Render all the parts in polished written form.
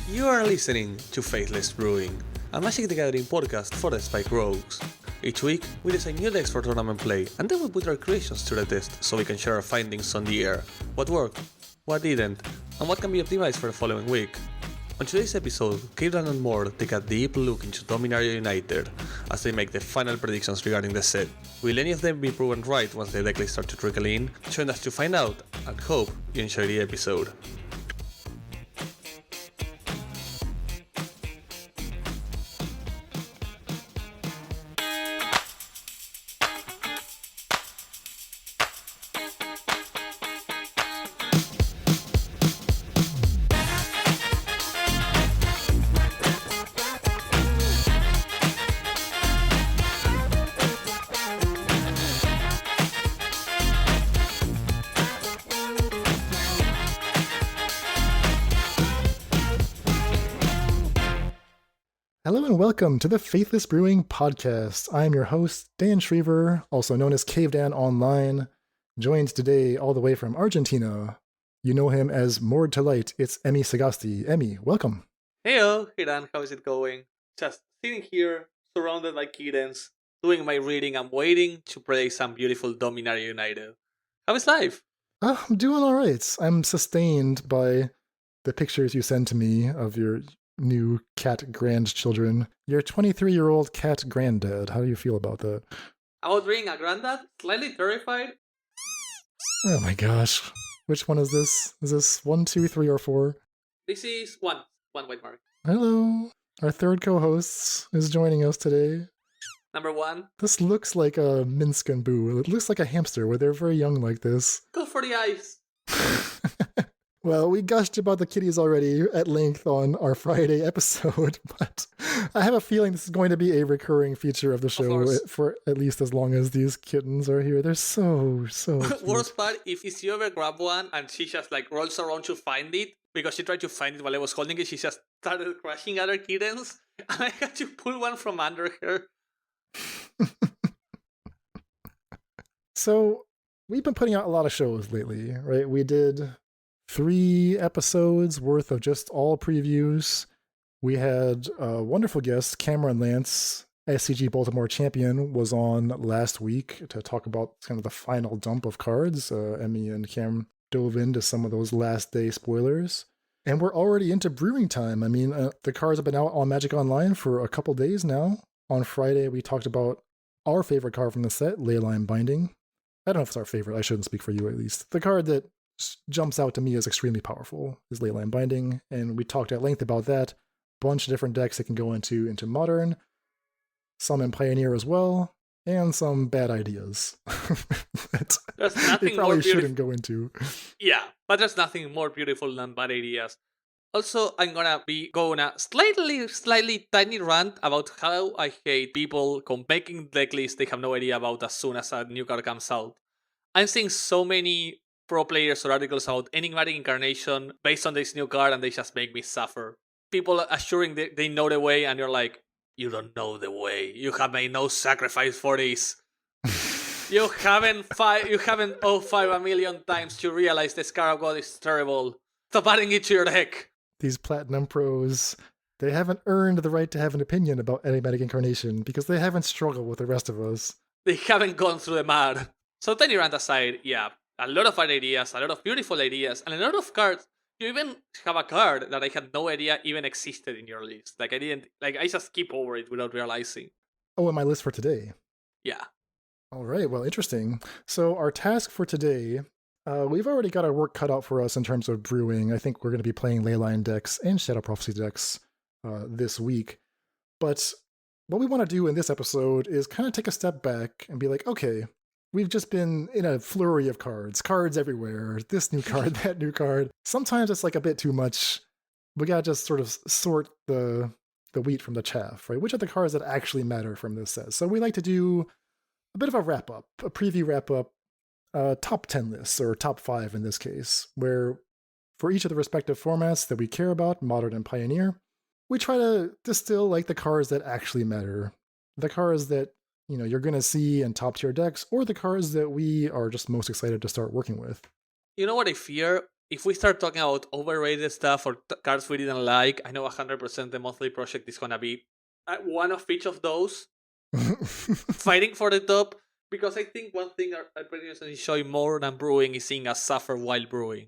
You are listening to Faithless Brewing, a Magic the Gathering podcast for the Spike Rogues. Each week, we design new decks for tournament play, and then we put our creations to the test so we can share our findings on the air. What worked, what didn't, and what can be optimized for the following week. On today's episode, Cavedan and Morde take a deep look into Dominaria United as they make the final predictions regarding the set. Will any of them be proven right once the decklist start to trickle in? Join us to find out, and hope you enjoy the episode. Hello and welcome to the Faithless Brewing podcast. I am your host, Dan Schriever, also known as Cavedan Online, joined today all the way from Argentina. You know him as Morde to Light. It's Emmy Sagasti. Emmy, welcome. Heyo, Dan, how is it going? Just sitting here, surrounded by kittens, doing my reading and waiting to play some beautiful Dominaria United. How is life? I'm doing all right. I'm sustained by the pictures you send to me of your new cat grandchildren. Your 23-year-old cat granddad. How do you feel about that? About being a granddad? Slightly terrified? Oh my gosh. Which one is this? Is this 1, 2, 3, or 4? This is one white mark. Hello. Our third co-host is joining us today. Number 1. This looks like a Minsk and Boo. It looks like a hamster where they're very young like this. Go for the eyes. Well, we gushed about the kitties already at length on our Friday episode, but I have a feeling this is going to be a recurring feature of the show for at least as long as these kittens are here. They're so cute. Worst part, if you ever grab one and she just like rolls around to find it, because she tried to find it while I was holding it, she just started crushing other kittens, and I had to pull one from under her. So, we've been putting out a lot of shows lately, right? We did 3 episodes worth of just all previews. We had a wonderful guest, Cameron Lance, SCG Baltimore champion, was on last week to talk about kind of the final dump of cards. Emmy and Cam dove into some of those last day spoilers. And we're already into brewing time. I mean, the cards have been out on Magic Online for a couple days now. On Friday, we talked about our favorite card from the set, Leyline Binding. I don't know if it's our favorite. I shouldn't speak for you, at least. The card that jumps out to me as extremely powerful is Leyline Binding, and we talked at length about that. Bunch of different decks that can go into Modern, some in Pioneer as well, and some bad ideas that they probably shouldn't go into. Yeah, but there's nothing more beautiful than bad ideas. Also, I'm gonna be going a slightly tiny rant about how I hate people making deck lists they have no idea about as soon as a new card comes out. I'm seeing so many pro players or articles about enigmatic incarnation based on this new card, and they just make me suffer. People assuring they know the way, and you're like, you don't know the way. You have made no sacrifice for this. You haven't O5 a million times to realize the Scarab God is terrible. Stop adding it to your deck. These Platinum pros, they haven't earned the right to have an opinion about enigmatic incarnation because they haven't struggled with the rest of us. They haven't gone through the mud. So tiny rant aside, yeah. A lot of bad ideas, a lot of beautiful ideas, and a lot of cards. You even have a card that I had no idea even existed in your list. I just skip over it without realizing. Oh, and my list for today. Yeah. All right, well, interesting. So our task for today, we've already got our work cut out for us in terms of brewing. I think we're going to be playing Leyline decks and Shadow Prophecy decks this week. But what we want to do in this episode is kind of take a step back and be like, okay, we've just been in a flurry of cards everywhere. This new card, that new card. Sometimes it's like a bit too much. We gotta just sort of sort the wheat from the chaff, right? Which are the cards that actually matter from this set? So we like to do a bit of a wrap-up, a preview wrap-up, top 10 lists, or top 5 in this case, where for each of the respective formats that we care about, Modern and Pioneer, we try to distill like the cards that actually matter. The cards that you're going to see in top tier decks, or the cards that we are just most excited to start working with. You know what I fear? if we start talking about overrated stuff or cards we didn't like, I know 100% the monthly project is gonna be one of each of those fighting for the top. Because I think one thing our producers enjoy more than brewing is seeing us suffer while brewing.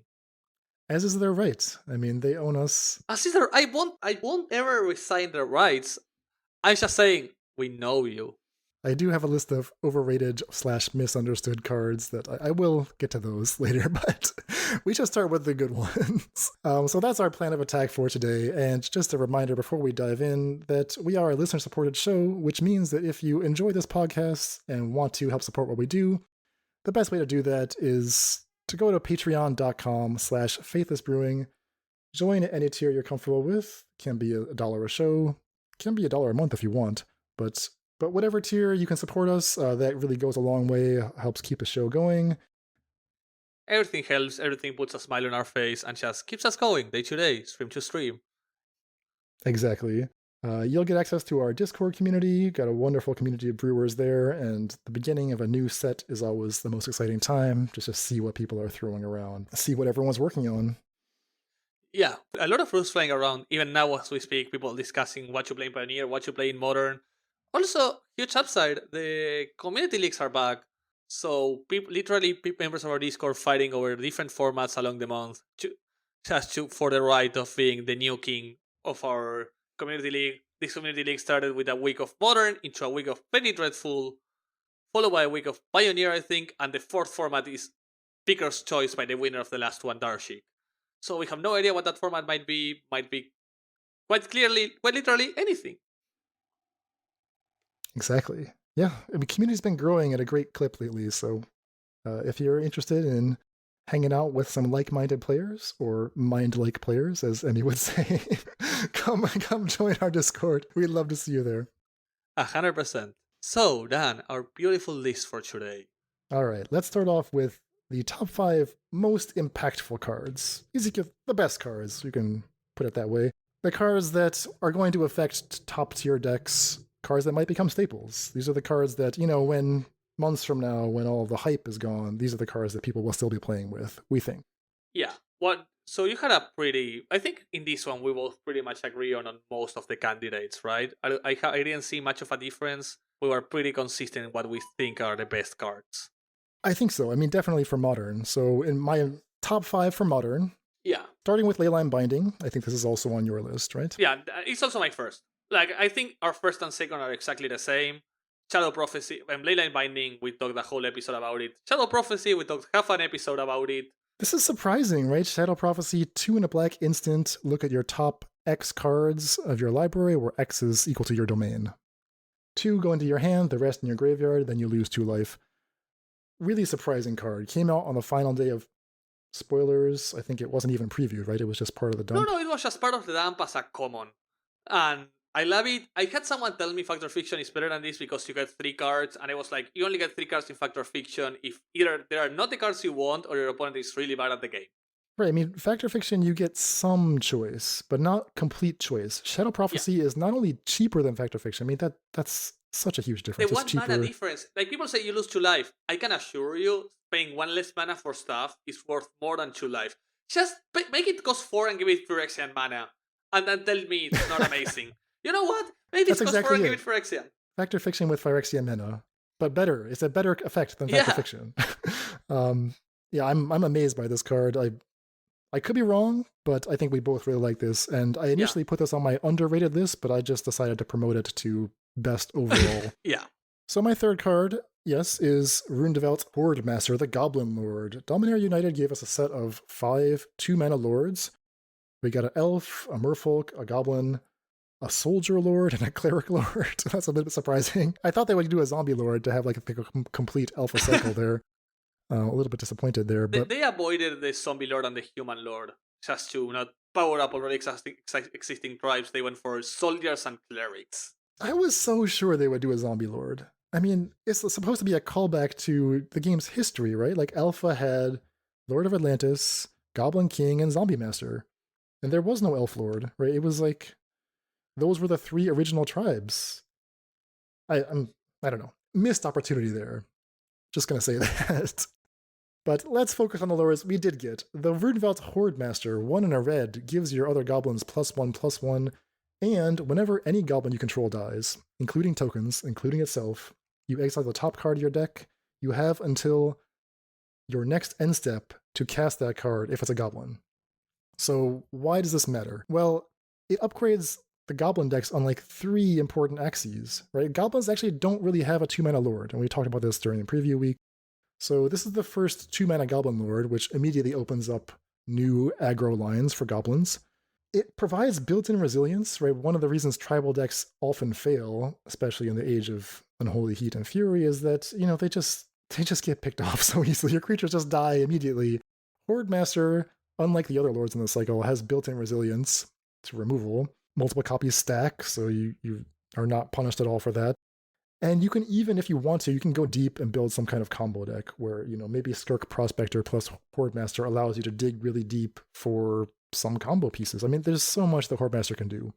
As is their right. I mean, they own us. As is I won't ever resign their rights. I'm just saying, we know you. I do have a list of overrated / misunderstood cards that I will get to those later, but we should start with the good ones. So that's our plan of attack for today. And just a reminder before we dive in that we are a listener-supported show, which means that if you enjoy this podcast and want to help support what we do, the best way to do that is to go to patreon.com/Faithless Brewing. Join at any tier you're comfortable with. Can be $1 a show, can be $1 a month if you want, but whatever tier you can support us, that really goes a long way, helps keep the show going. Everything helps, everything puts a smile on our face, and just keeps us going day to day, stream to stream. Exactly. You'll get access to our Discord community, got a wonderful community of brewers there, and the beginning of a new set is always the most exciting time, just to see what people are throwing around, see what everyone's working on. Yeah, a lot of rules flying around, even now as we speak, people discussing what you play in Pioneer, what you play in Modern. Also, huge upside, the community leagues are back. So members of our Discord fighting over different formats along the month for the right of being the new king of our community league. This community league started with a week of Modern into a week of Penny Dreadful, followed by a week of Pioneer, I think, and the fourth format is Picker's Choice by the winner of the last one, Darshik. So we have no idea what that format might be quite literally anything. Exactly. Yeah, I mean, community's been growing at a great clip lately, so if you're interested in hanging out with some like-minded players, or mind-like players, as Emmy would say, come join our Discord. We'd love to see you there. 100%. So, Dan, our beautiful list for today. All right, let's start off with the top 5 most impactful cards. These are the best cards, you can put it that way. The cards that are going to affect top-tier decks, cards that might become staples. These are the cards that, when months from now, when all the hype is gone, these are the cards that people will still be playing with, we think. Yeah. So you had I think in this one we both pretty much agree on most of the candidates, right? I didn't see much of a difference. We were pretty consistent in what we think are the best cards. I think so. I mean, definitely for Modern. So in my top 5 for Modern, yeah, starting with Leyline Binding, I think this is also on your list, right? Yeah, it's also my first. I think our first and second are exactly the same. Shadow Prophecy and Leyline Binding, we talked the whole episode about it. Shadow Prophecy, we talked half an episode about it. This is surprising, right? Shadow Prophecy, 2 in a black instant. Look at your top X cards of your library, where X is equal to your domain. 2 go into your hand, the rest in your graveyard, then you lose 2 life. Really surprising card. Came out on the final day of spoilers. I think it wasn't even previewed, right? It was just part of the dump. No, it was just part of the dump as a common. And I love it. I had someone tell me Fact or Fiction is better than this because you get 3 cards, and I was like, you only get 3 cards in Fact or Fiction if either there are not the cards you want or your opponent is really bad at the game. Right, I mean, Fact or Fiction, you get some choice, but not complete choice. Shadow Prophecy is not only cheaper than Fact or Fiction, I mean, that's such a huge difference. The one mana difference, like people say you lose 2 life. I can assure you, paying 1 less mana for stuff is worth more than 2 life. Just make it cost 4 and give it Phyrexian mana, and then tell me it's not amazing. You know what? Make this cost 4 and give it Phyrexian. Fact or Fiction with Phyrexian mana, but better. It's a better effect than Fact or Fiction. Yeah, I'm amazed by this card. I could be wrong, but I think we both really like this. And I initially put this on my underrated list, but I just decided to promote it to best overall. Yeah. So my third card, yes, is Rundeveldt Horde Master, the Goblin Lord. Dominaria United gave us a set of 5 2-mana lords. We got an elf, a merfolk, a goblin, a soldier lord, and a cleric lord. That's a bit surprising. I thought they would do a zombie lord to have like a complete alpha cycle there. A little bit disappointed there, but they avoided the zombie lord and the human lord just to not power up already existing tribes. They went for soldiers and clerics. I was so sure they would do a zombie lord. I mean, it's supposed to be a callback to the game's history, right? Like Alpha had Lord of Atlantis, Goblin King, and Zombie Master, and there was no elf lord, right? It was like those were the 3 original tribes. I don't know, missed opportunity there. Just gonna say that. But let's focus on the lures we did get. The Rudenvelt Horde Master, 1 in a red, gives your other goblins +1/+1, and whenever any goblin you control dies, including tokens, including itself, you exile the top card of your deck. You have until your next end step to cast that card if it's a goblin. So why does this matter? Well, it upgrades the goblin decks on like 3 important axes, right? Goblins actually don't really have a 2-mana lord, and we talked about this during the preview week. So this is the first 2-mana goblin lord, which immediately opens up new aggro lines for goblins. It provides built-in resilience, right? One of the reasons tribal decks often fail, especially in the age of Unholy Heat and Fury, is that, they just get picked off so easily. Your creatures just die immediately. Horde Master, unlike the other lords in the cycle, has built-in resilience to removal. Multiple copies stack, so you are not punished at all for that. And you can even, if you want to, you can go deep and build some kind of combo deck where, maybe Skirk Prospector plus Horde Master allows you to dig really deep for some combo pieces. I mean, there's so much the Horde Master can do.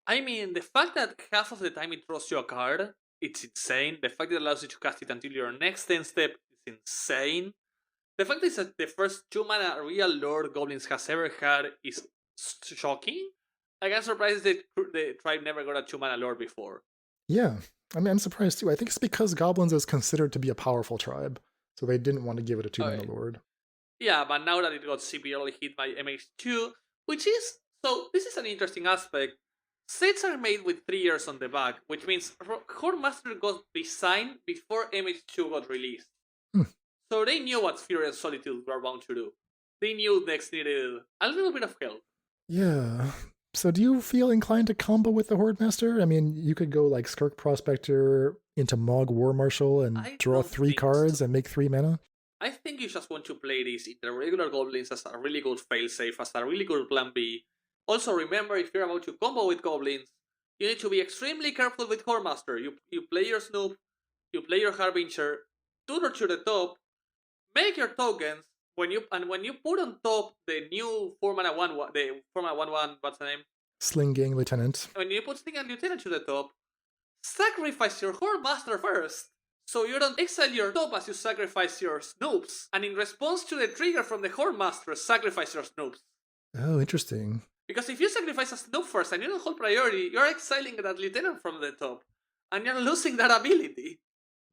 I mean, the fact that half of the time it draws you a card, it's insane. The fact that it allows you to cast it until your next end step is insane. The fact that the first 2-mana real Lord Goblins has ever had is shocking. Like, I'm surprised that the tribe never got a 2-mana Lord before. Yeah, I mean, I'm surprised too. I think it's because Goblins is considered to be a powerful tribe, so they didn't want to give it a 2-mana Lord. Yeah, but now that it got severely hit by MH2, this is an interesting aspect. Sets are made with 3 years on the back, which means Horde Master got designed before MH2 got released. So they knew what Fury and Solitude were bound to do. They knew decks needed a little bit of help. Yeah. So do you feel inclined to combo with the Horde Master? I mean, you could go like Skirk Prospector into Mog War Marshal and draw 3 cards and make 3 mana? I think you just want to play this in the regular Goblins as a really good failsafe, as a really good plan B. Also, remember, if you're about to combo with Goblins, you need to be extremely careful with Horde Master. You play your Snoop, you play your Harbinger, tutor to the top, make your tokens, when you put on top the new 4-mana 1/1, the 4-mana 1/1, what's the name? Sling Gang Lieutenant. When you put Sling Gang Lieutenant to the top, sacrifice your Horde Master first, so you don't exile your top as you sacrifice your Snoops, and in response to the trigger from the Horde Master, sacrifice your Snoops. Oh, interesting. Because if you sacrifice a Snoop first and you don't hold priority, you're exiling that Lieutenant from the top, and you're losing that ability.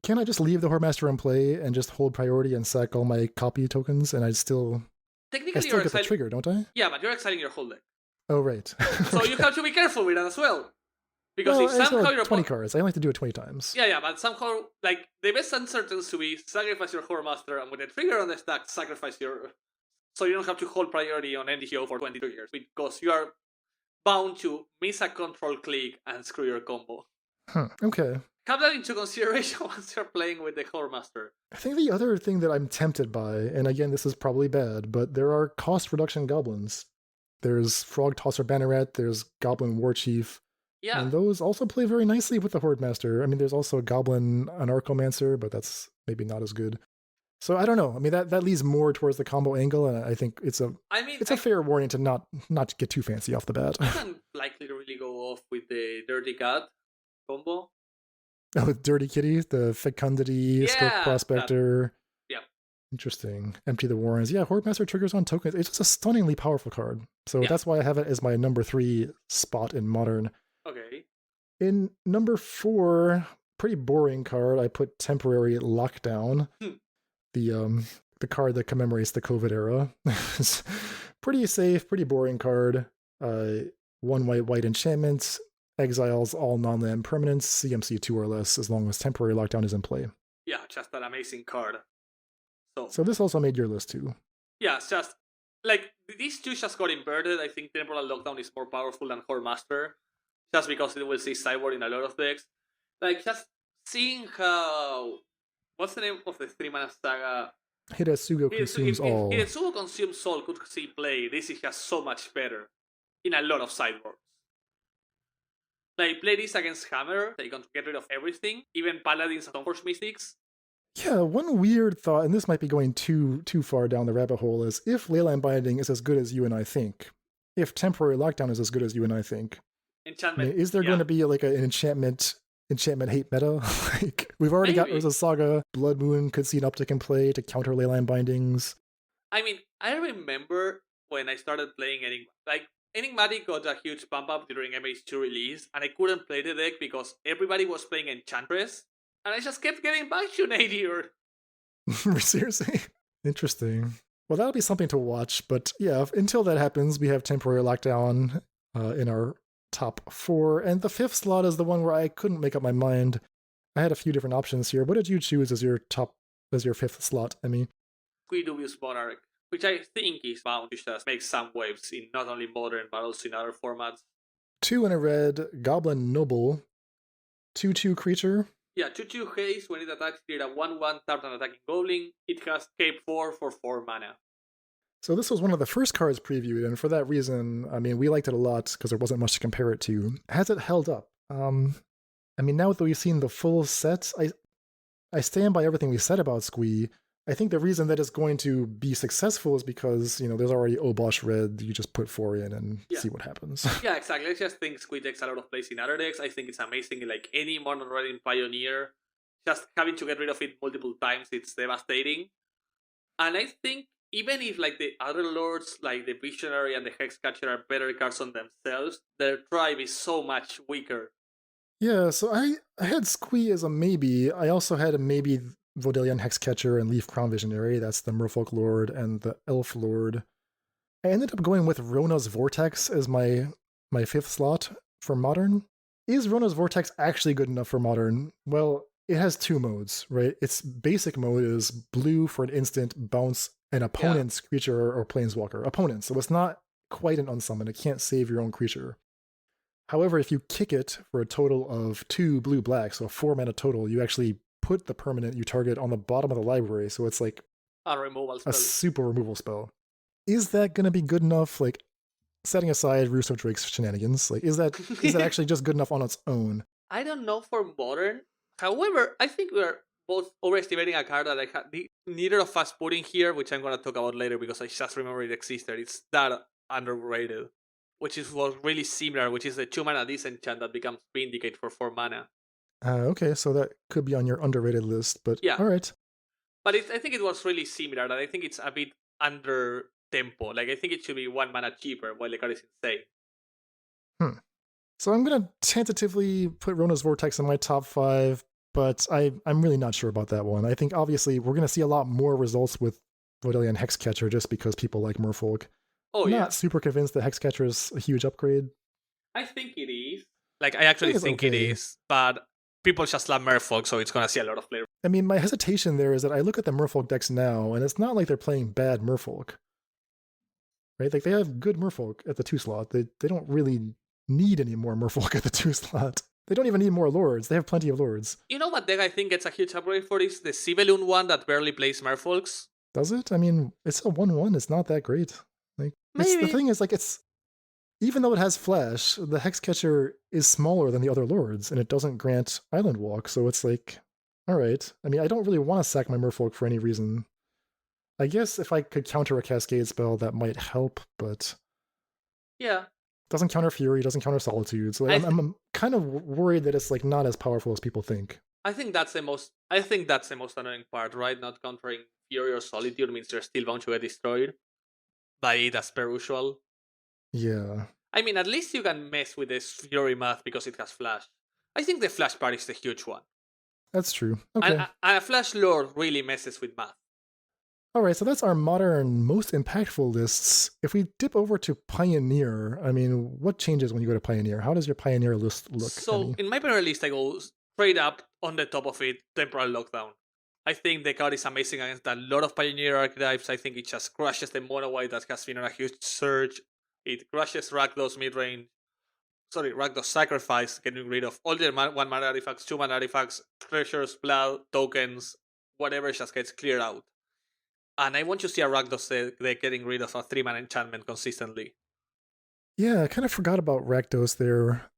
Can I just leave the Horde Master in play and just hold priority and sack all my copy tokens, and I still get the trigger, don't I? Yeah, but you're exiling your whole deck. Oh, right. So you have to be careful with that as well. Because if I somehow you're 20 cards, I only have to do it 20 times. Yeah, but somehow, like, the best answer tends to be sacrifice your Horde Master, and with the trigger on the stack, sacrifice your... So you don't have to hold priority on NDHO for 22 years, because you are bound to miss a control click and screw your combo. Okay. Have that into consideration once you're playing with the Horde Master. I think the other thing that I'm tempted by, and again, this is probably bad, but there are cost reduction goblins. There's Frog Tosser Banneret, there's Goblin War Chief. Yeah. And those also play very nicely with the Horde Master. I mean, there's also a Goblin Anarchomancer, but that's maybe not as good. So I don't know. I mean, that leads more towards the combo angle, and I think it's a fair warning to not get too fancy off the bat. You can likely really go off with the Dirty Cat combo. With Dirty Kitty, the Fecundity, Skirk Prospector. Yeah. Interesting. Empty the Warrens. Yeah, Horde Master triggers on tokens. It's just a stunningly powerful card. So that's why I have it as my number 3 spot in Modern. Okay. In number 4, pretty boring card, I put Temporary Lockdown. The card that commemorates the COVID era. It's pretty safe, pretty boring card. 1 white enchantment. Exiles all non-land permanents, CMC 2 or less, as long as Temporary Lockdown is in play. Yeah, just an amazing card. So this also made your list too. Yeah, it's just, like, these two just got inverted. I think Temporal Lockdown is more powerful than Horde Master, just because it will see sideboard in a lot of decks. Like, just seeing how... What's the name of the 3-mana saga? Hidetsugu consumes all. If Hidetsugu consumes all could see play, this is just so much better in a lot of sideboards. Like, play this against Hammer, they can get rid of everything, even Paladins and Stormforge Mystics. Yeah, one weird thought, and this might be going too far down the rabbit hole, is if Leyline Binding is as good as you and I think, if Temporary Lockdown is as good as you and I think, Enchantment. is there going to be like an enchantment enchantment hate meta. Like, we've already got Maybe. Urza Saga, Blood Moon could see an uptick in play to counter leyline bindings. I mean, I remember when I started playing Enigmatic got a huge bump up during MH2 release, and I couldn't play the deck because everybody was playing Enchantress, and I just kept getting Bastion 80 or... Seriously? Interesting. Well, that'll be something to watch, but yeah, until that happens, we have temporary lockdown in our top 4, and the 5th slot is the one where I couldn't make up my mind. I had a few different options here. What did you choose as your 5th slot, Emmy? Dubious Monarch, which I think is bound to just make some waves in not only Modern but also in other formats. 2 and a red, Goblin Noble, 2/2 creature. Yeah, 2/2 haste. When it attacks, create a 1/1 tap an attacking goblin. It has Cape 4 for 4 mana. So this was one of the first cards previewed, and for that reason, I mean, we liked it a lot because there wasn't much to compare it to. Has it held up? I mean, now that we've seen the full set, I stand by everything we said about Squee. I think the reason that it's going to be successful is because, you know, there's already Obosh Red. You just put 4 in and see what happens. Yeah, exactly. I just think Squee takes a lot of place in other decks. I think it's amazing in like any modern red in Pioneer. Just having to get rid of it multiple times, it's devastating. And I think even if like the other lords, like the Visionary and the Hexcatcher are better cards on themselves, their tribe is so much weaker. Yeah, so I had Squee as a maybe. I also had a maybe Vodalian Hexcatcher and Leaf Crown Visionary. That's the Merfolk Lord and the Elf Lord. I ended up going with Rona's Vortex as my 5th slot for Modern. Is Rona's Vortex actually good enough for Modern? Well, it has 2 modes, right? Its basic mode is blue for an instant, bounce an opponent's creature or planeswalker. Opponent, so it's not quite an unsummon. It can't save your own creature. However, if you kick it for a total of 2 blue-black, so 4 mana total, you actually put the permanent you target on the bottom of the library, so it's like A removal spell. a super removal spell. Is that going to be good enough? Like, setting aside Roost of Drake's shenanigans, like, is that actually just good enough on its own? I don't know for Modern. However, I think we're both overestimating a card that neither of us put in here, which I'm going to talk about later because I just remember it existed. It's that Underrated, which was really similar, which is the 2 mana disenchant that becomes Vindicate for 4 mana. Okay, so that could be on your underrated list, but Yeah. all right. But I think it was really similar, and I think it's a bit under tempo. Like, I think it should be 1 mana cheaper, while the card is insane. So I'm going to tentatively put Rona's Vortex in my top 5, but I'm really not sure about that one. I think, obviously, we're going to see a lot more results with Vodalian Hexcatcher just because people like Merfolk. Oh, I'm yeah. not super convinced that Hexcatcher is a huge upgrade. I think it is. Like, I actually think it is, but people just love Merfolk, so it's going to see a lot of play. I mean, my hesitation there is that I look at the Merfolk decks now, and it's not like they're playing bad Merfolk. Right? Like, they have good Merfolk at the 2 slot. They don't really need any more Merfolk at the 2 slot. They don't even need more Lords. They have plenty of Lords. You know what deck I think gets a huge upgrade for is the Sibelun one that barely plays Merfolks. Does it? I mean, it's a 1/1. It's not that great. Like, the thing is, like, it's... Even though it has Flash, the Hexcatcher is smaller than the other Lords, and it doesn't grant Island Walk, so it's like... Alright. I mean, I don't really want to sack my Merfolk for any reason. I guess if I could counter a Cascade spell, that might help, but... Yeah. Doesn't counter Fury, doesn't counter Solitude, so I'm kind of worried that it's like not as powerful as people think. I think that's the most annoying part, right? Not countering Fury or Solitude means they're still bound to get destroyed by it as per usual. Yeah. I mean, at least you can mess with this Fury math because it has Flash. I think the Flash part is the huge one. That's true. Okay. And a Flash Lord really messes with math. Alright, so that's our modern most impactful lists. If we dip over to Pioneer, I mean, what changes when you go to Pioneer? How does your Pioneer list look? So, in my Pioneer list, I go straight up on the top of it, Temporal Lockdown. I think the card is amazing against a lot of Pioneer archetypes. I think it just crushes the mono white that has been on a huge surge. It crushes Rakdos midrange. Rakdos Sacrifice, getting rid of all the 1 mana artifacts, 2 mana artifacts, treasures, blood, tokens, whatever just gets cleared out. And I want to see a Rakdos deck getting rid of a 3 mana enchantment consistently. Yeah, I kind of forgot about Rakdos there.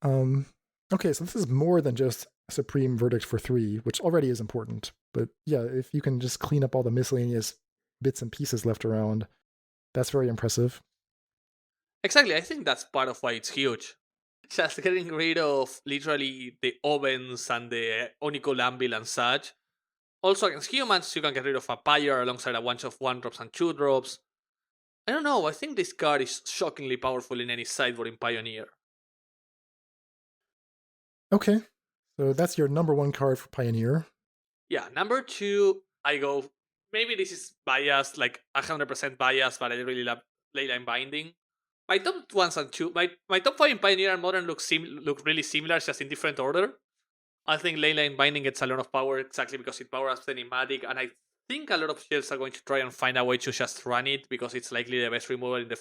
Okay, so this is more than just Supreme Verdict for 3, which already is important. But yeah, if you can just clean up all the miscellaneous bits and pieces left around, that's very impressive. Exactly, I think that's part of why it's huge. Just getting rid of literally the ovens and the Onical Anvil and such. Also, against humans, you can get rid of a Pyre alongside a bunch of 1-drops and 2-drops. I don't know, I think this card is shockingly powerful in any sideboard in Pioneer. Okay, so that's your number one card for Pioneer. Yeah, number 2, I go. Maybe this is biased, like 100% biased, but I really love Leyline Binding. My top 1s and 2, my top 5 in Pioneer and Modern look really similar, just in different order. I think Leyline Binding gets a lot of power exactly because it powers the Enigmatic, and I think a lot of shells are going to try and find a way to just run it because it's likely the best removal in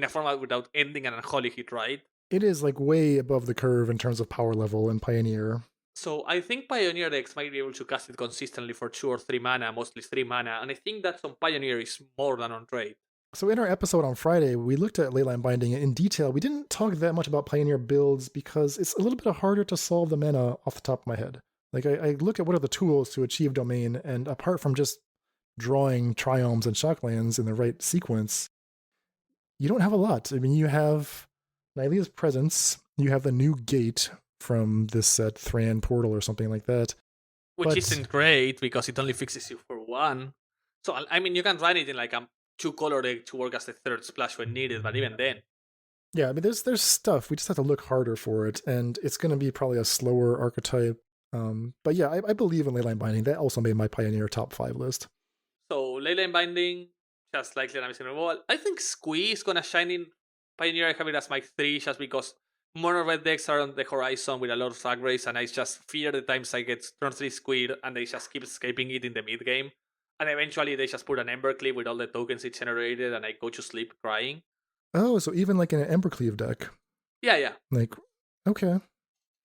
a format without ending an unholy hit, right? It is like way above the curve in terms of power level in Pioneer. So I think Pioneer decks might be able to cast it consistently for 2 or 3 mana, mostly 3 mana, and I think that on Pioneer is more than on Raid. So in our episode on Friday, we looked at Leyline Binding in detail. We didn't talk that much about Pioneer builds because it's a little bit harder to solve the mana off the top of my head. Like I look at what are the tools to achieve domain, and apart from just drawing triomes and shocklands in the right sequence, you don't have a lot. I mean, you have Nylea's Presence, you have the new gate from this set, Thran Portal or something like that. Which isn't great because it only fixes you for 1. So, I mean, you can run it in like a 2-color deck to work as the third splash when needed, but even then. Yeah, I mean, there's stuff. We just have to look harder for it, and it's going to be probably a slower archetype. But yeah, I believe in Leyline Binding. That also made my Pioneer top 5 list. So, Leyline Binding, just like the Amazing Removal. I think Squee is going to shine in Pioneer. I have it as my 3 just because mono red decks are on the horizon with a lot of drag race, and I just fear the times I get turn 3 squid and they just keep escaping it in the mid game. And eventually they just put an Embercleave with all the tokens it generated, and I go to sleep crying. Oh, so even like in an Embercleave deck. Yeah. Like, okay.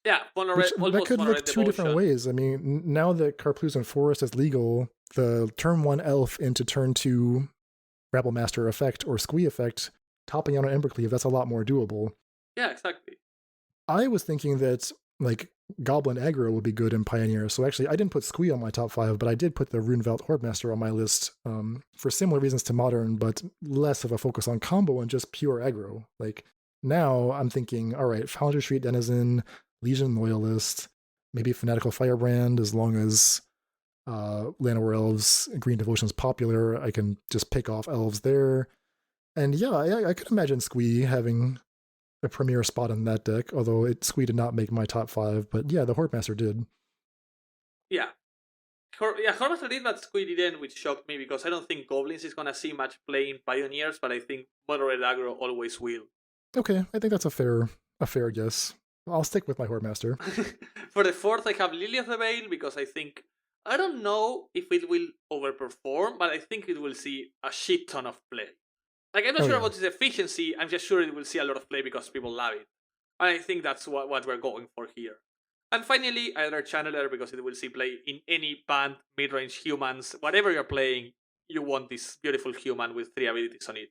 Yeah, that could look 2 different ways. I mean, now that Karplusan Forest is legal, the turn 1 elf into turn 2 Rabble Master effect or Squee effect, topping out on Embercleave, that's a lot more doable. Yeah, exactly. I was thinking that like Goblin aggro would be good in Pioneer. So actually, I didn't put Squee on my top 5, but I did put the Runevelt Hordemaster on my list for similar reasons to Modern, but less of a focus on combo and just pure aggro. Like now I'm thinking, all right, Foundry Street Denizen, Legion Loyalist, maybe Fanatical Firebrand, as long as Llanowar Elves, Green Devotion's popular, I can just pick off elves there. And yeah, I could imagine Squee having a premier spot in that deck, although Squee did not make my top 5, but yeah, the Hordemaster did. Yeah. Hordemaster did, but Squee didn't, which shocked me because I don't think Goblins is going to see much play in Pioneers, but I think moderate aggro always will. Okay, I think that's a fair guess. I'll stick with my Hordemaster. For the 4th, I have Lily of the Veil because I don't know if it will overperform, but I think it will see a shit ton of play. Like, I'm not sure about its efficiency, I'm just sure it will see a lot of play because people love it. And I think that's what we're going for here. And finally, either Channeler because it will see play in any band, mid-range humans, whatever you're playing, you want this beautiful human with 3 abilities on it.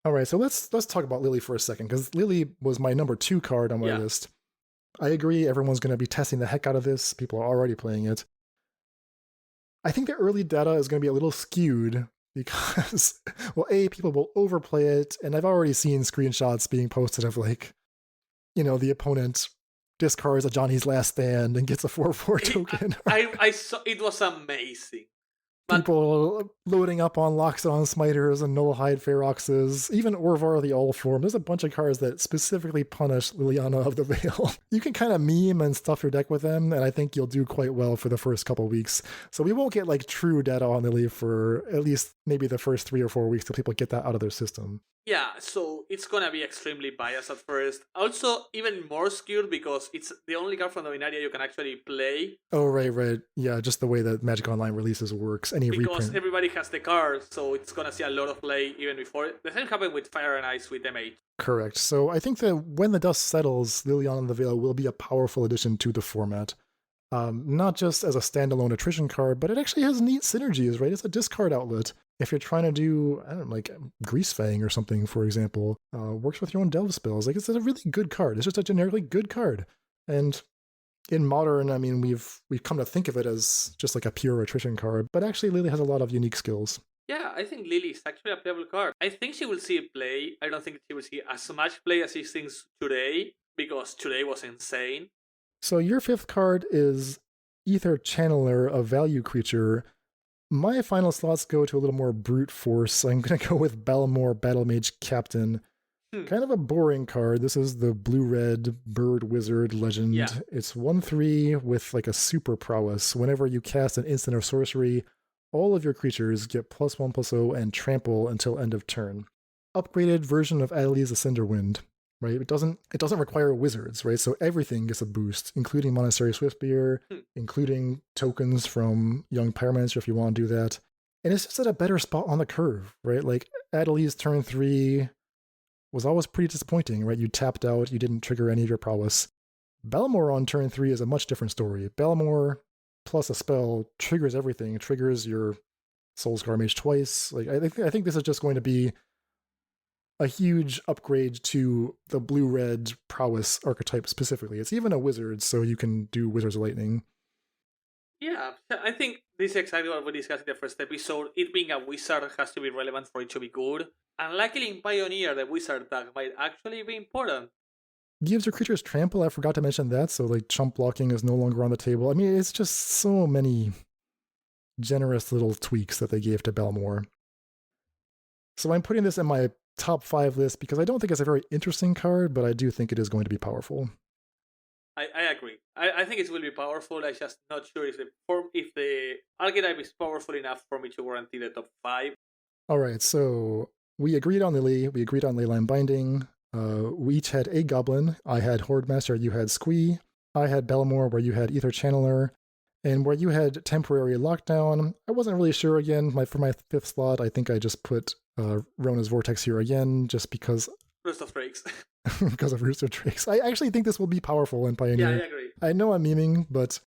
Alright, so let's talk about Lily for a second, because Lily was my number 2 card on my list. I agree, everyone's going to be testing the heck out of this, people are already playing it. I think the early data is going to be a little skewed, because, well, people will overplay it, and I've already seen screenshots being posted of, like, the opponent discards a Johnny's Last Stand and gets a 4/4 token. I saw, it was amazing. People loading up on Loxodon Smiters and Nullhide Feroxes, even Orvar the All-Form. There's a bunch of cards that specifically punish Liliana of the Veil. You can kind of meme and stuff your deck with them, and I think you'll do quite well for the first couple weeks. So we won't get like true data on Lily for at least maybe the first 3 or 4 weeks till people get that out of their system. Yeah, so it's gonna be extremely biased at first. Also, even more skewed because it's the only card from Dominaria you can actually play. Oh, right. Yeah, just the way that Magic Online releases works. Because reprint. Everybody has the card, so it's gonna see a lot of play even before. The same happened with Fire and Ice with M8. Correct. So I think that when the dust settles, Liliana of the Veil will be a powerful addition to the format. Not just as a standalone attrition card, but it actually has neat synergies, right? It's a discard outlet. If you're trying to do, I don't know, like Greasefang or something, for example, works with your own Delve spells. Like, it's a really good card. It's just a generically good card. And in Modern, I mean, we've come to think of it as just like a pure attrition card, but actually Lily has a lot of unique skills. Yeah, I think Lily is actually a playable card. I think she will see play. I don't think she will see as much play as she thinks today. because today was insane. So your fifth card is Ether Channeler, a value creature. My final slots go to a little more brute force. I'm going to go with Balmor, Battle Mage Captain. Kind of a boring card. This is the blue-red bird wizard legend. Yeah. It's 1/3 with like a super prowess. Whenever you cast an instant or sorcery, all of your creatures get +1/+0 and trample until end of turn. Upgraded version of Adeli's Ascenderwind, right? It doesn't require wizards, right? So everything gets a boost, including Monastery Swiftbeer, including tokens from Young Pyromancer if you want to do that. And it's just at a better spot on the curve, right? Like Adeli's turn 3 was always pretty disappointing, right? You tapped out, you didn't trigger any of your prowess. Balmor on turn 3 is a much different story. Balmor plus a spell triggers everything. It triggers your Soulscar Mage twice. Like I think this is just going to be a huge upgrade to the blue-red prowess archetype specifically. It's even a wizard, so you can do Wizards of Lightning. Yeah, I think this is exactly what we discussed in the first episode. It being a wizard has to be relevant for it to be good. And luckily in Pioneer, the wizard tag might actually be important. Gives your creatures trample, I forgot to mention that, so like chump blocking is no longer on the table. I mean, it's just so many generous little tweaks that they gave to Balmor. So I'm putting this in my top 5 list because I don't think it's a very interesting card, but I do think it is going to be powerful. I agree. I think it will be powerful. I'm just not sure if the archetype is powerful enough for me to guarantee the top 5. All right, so we agreed on Lily. We agreed on Leyline Binding. We each had a goblin. I had Horde Master. You had Squee. I had Balmor, where you had Ether Channeler. And where you had Temporary Lockdown, I wasn't really sure again. For my 5th slot, I think I just put Rona's Vortex here again, just because... Roost of Drakes. because of Roost of Drakes. I actually think this will be powerful in Pioneer. Yeah, I agree. I know I'm memeing, but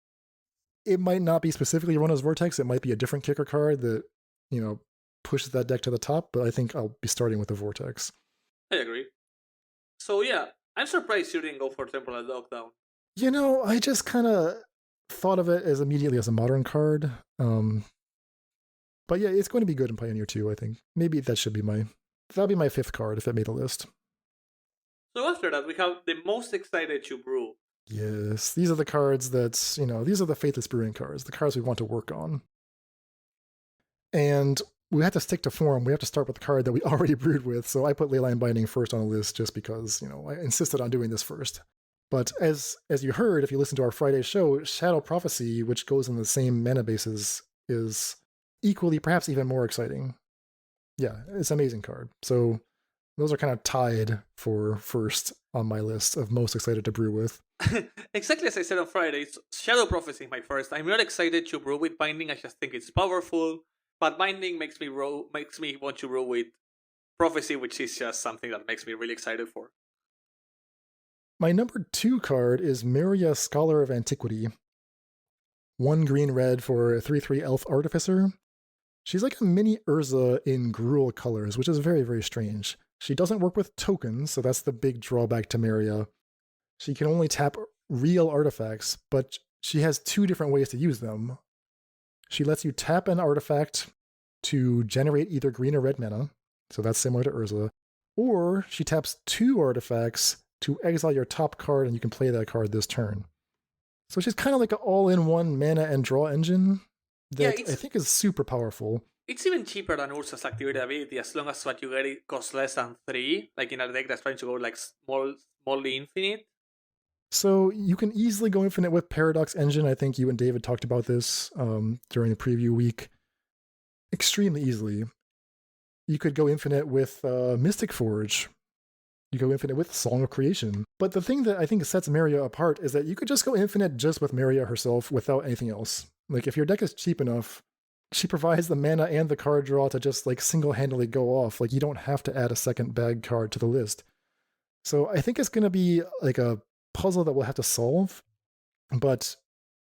it might not be specifically Rona's Vortex. It might be a different kicker card that, pushes that deck to the top, but I think I'll be starting with the Vortex. I agree. So yeah, I'm surprised you didn't go for Temporal Lockdown. I just kind of thought of it as immediately as a modern card. But yeah, it's going to be good in Pioneer 2, I think. Maybe that'll be my 5th card if it made the list. So after that, we have the most excited to brew. Yes, these are the cards that, these are the Faithless Brewing cards, the cards we want to work on. And we have to stick to form. We have to start with the card that we already brewed with. So I put Leyline Binding first on the list just because, I insisted on doing this first. But as you heard, if you listen to our Friday show, Shadow Prophecy, which goes in the same mana bases, is equally, perhaps even more exciting. Yeah, it's an amazing card. So those are kind of tied for first on my list of most excited to brew with. Exactly as I said on Friday, Shadow Prophecy is my first. I'm not excited to brew with Binding. I just think it's powerful. But Binding makes me want to brew with Prophecy, which is just something that makes me really excited for. My number 2 card is Maria, Scholar of Antiquity. 1 green-red for a 3/3 Elf Artificer. She's like a mini Urza in Gruul colors, which is very, very strange. She doesn't work with tokens, so that's the big drawback to Maria. She can only tap real artifacts, but she has 2 different ways to use them. She lets you tap an artifact to generate either green or red mana, so that's similar to Urza, or she taps 2 artifacts to exile your top card and you can play that card this turn. So she's kind of like an all-in-one mana and draw engine that I think is super powerful. It's even cheaper than Urza's activate ability as long as what you get costs less than 3, like in a deck that's trying to go like smallly infinite. So you can easily go infinite with Paradox Engine. I think you and David talked about this during the preview week. Extremely easily. You could go infinite with Mystic Forge. You go infinite with Song of Creation. But the thing that I think sets Maria apart is that you could just go infinite just with Maria herself without anything else. Like if your deck is cheap enough, she provides the mana and the card draw to just like single-handedly go off. Like you don't have to add a second bag card to the list. So I think it's going to be like a puzzle that we'll have to solve, but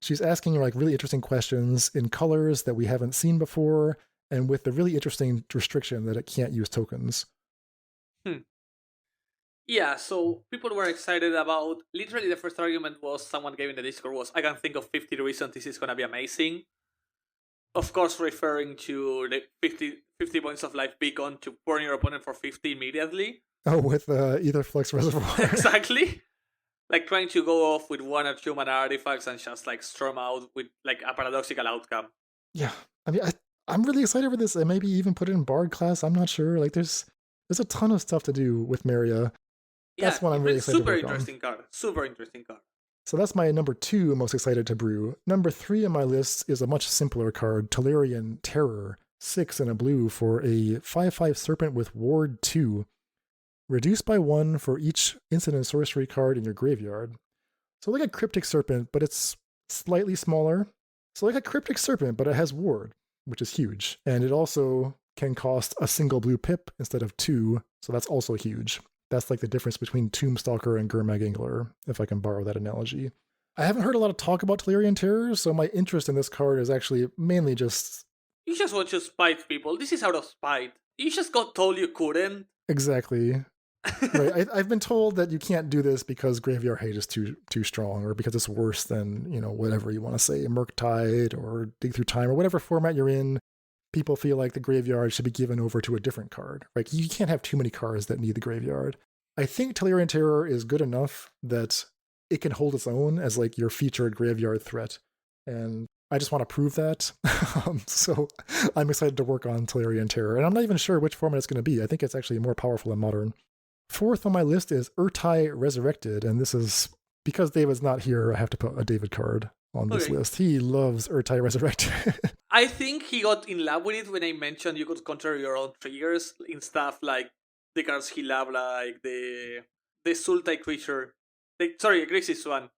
she's asking like really interesting questions in colors that we haven't seen before, and with the really interesting restriction that it can't use tokens. Yeah, so people were excited about, literally the first argument was, someone gave in the Discord was, I can think of 50 reasons this is going to be amazing. Of course, referring to the 50 points of life beacon to burn your opponent for 50 immediately. Oh, with Ether Flux Reservoir. Exactly. Like trying to go off with one or two mana artifacts and just like storm out with like a paradoxical outcome. Yeah, I mean, I'm really excited for this, and maybe even put it in Bard class. I'm not sure. Like, there's a ton of stuff to do with Maria. That's what I'm really excited to work on. Super interesting card. So that's my number 2 most excited to brew. Number 3 on my list is a much simpler card, Tolarian Terror, 6 and a blue for a 5/5 Serpent with Ward 2. Reduced by 1 for each instant and sorcery card in your graveyard. So like a Cryptic Serpent, but it's slightly smaller. So like a Cryptic Serpent, but it has Ward, which is huge. And it also can cost a single blue pip instead of 2, so that's also huge. That's like the difference between Tombstalker and Gurmag Angler, if I can borrow that analogy. I haven't heard a lot of talk about Tolarian Terror, so my interest in this card is actually mainly just... You just want to spite people. This is out of spite. You just got told you couldn't. Exactly. Right. I've been told that you can't do this because Graveyard Hate is too strong, or because it's worse than, whatever you want to say, Murktide or Dig Through Time or whatever format you're in. People feel like the graveyard should be given over to a different card. Like, you can't have too many cards that need the graveyard. I think Tolarian Terror is good enough that it can hold its own as like your featured graveyard threat. And I just want to prove that. So I'm excited to work on Tolarian Terror. And I'm not even sure which format it's going to be. I think it's actually more powerful in Modern. 4th on my list is Urtai Resurrected. And this is, because David's not here, I have to put a David card on this list. He loves Urtai Resurrected. I think he got in love with it when I mentioned you could control your own triggers in stuff like the cards he loved, like the Sultai creature. Sorry, Grixis one.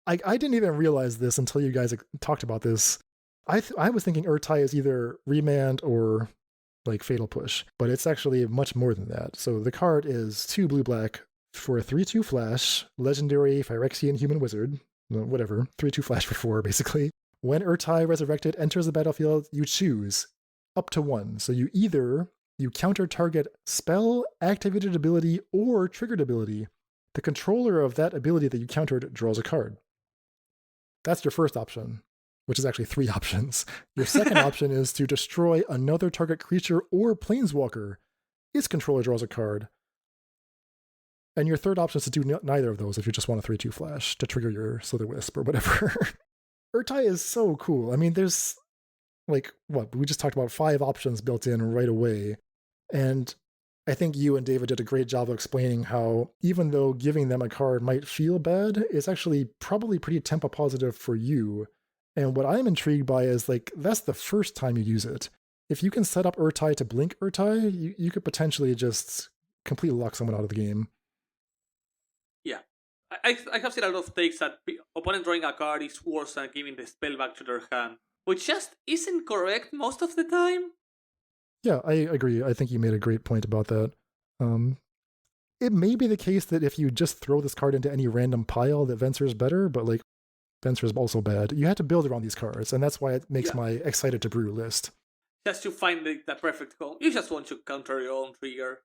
I didn't even realize this until you guys talked about this. I was thinking Urtai is either Remand or like Fatal Push, but it's actually much more than that. So the card is 2 blue-black for a 3/2 flash, legendary Phyrexian human wizard, whatever, 3/2 flash for 4 basically. When Urtai Resurrected enters the battlefield, you choose up to 1. So you counter target spell, activated ability, or triggered ability. The controller of that ability that you countered draws a card. That's your first option, which is actually 3 options. Your second option is to destroy another target creature or planeswalker. Its controller draws a card. And your third option is to do neither of those if you just want a 3/2 flash to trigger your Slither Wisp or whatever. Urtai is so cool. I mean, there's like, we just talked about 5 options built in right away. And I think you and David did a great job of explaining how even though giving them a card might feel bad, it's actually probably pretty tempo positive for you. And what I'm intrigued by is like, that's the first time you use it. If you can set up Urtai to blink Urtai, you could potentially just completely lock someone out of the game. Yeah. I have seen a lot of takes that opponent drawing a card is worse than giving the spell back to their hand, which just isn't correct most of the time. Yeah, I agree. I think you made a great point about that. It may be the case that if you just throw this card into any random pile, that Venser is better, but like Venser is also bad. You have to build around these cards, and that's why it makes my excited to brew list. Just to find the perfect call. You just want to counter your own trigger.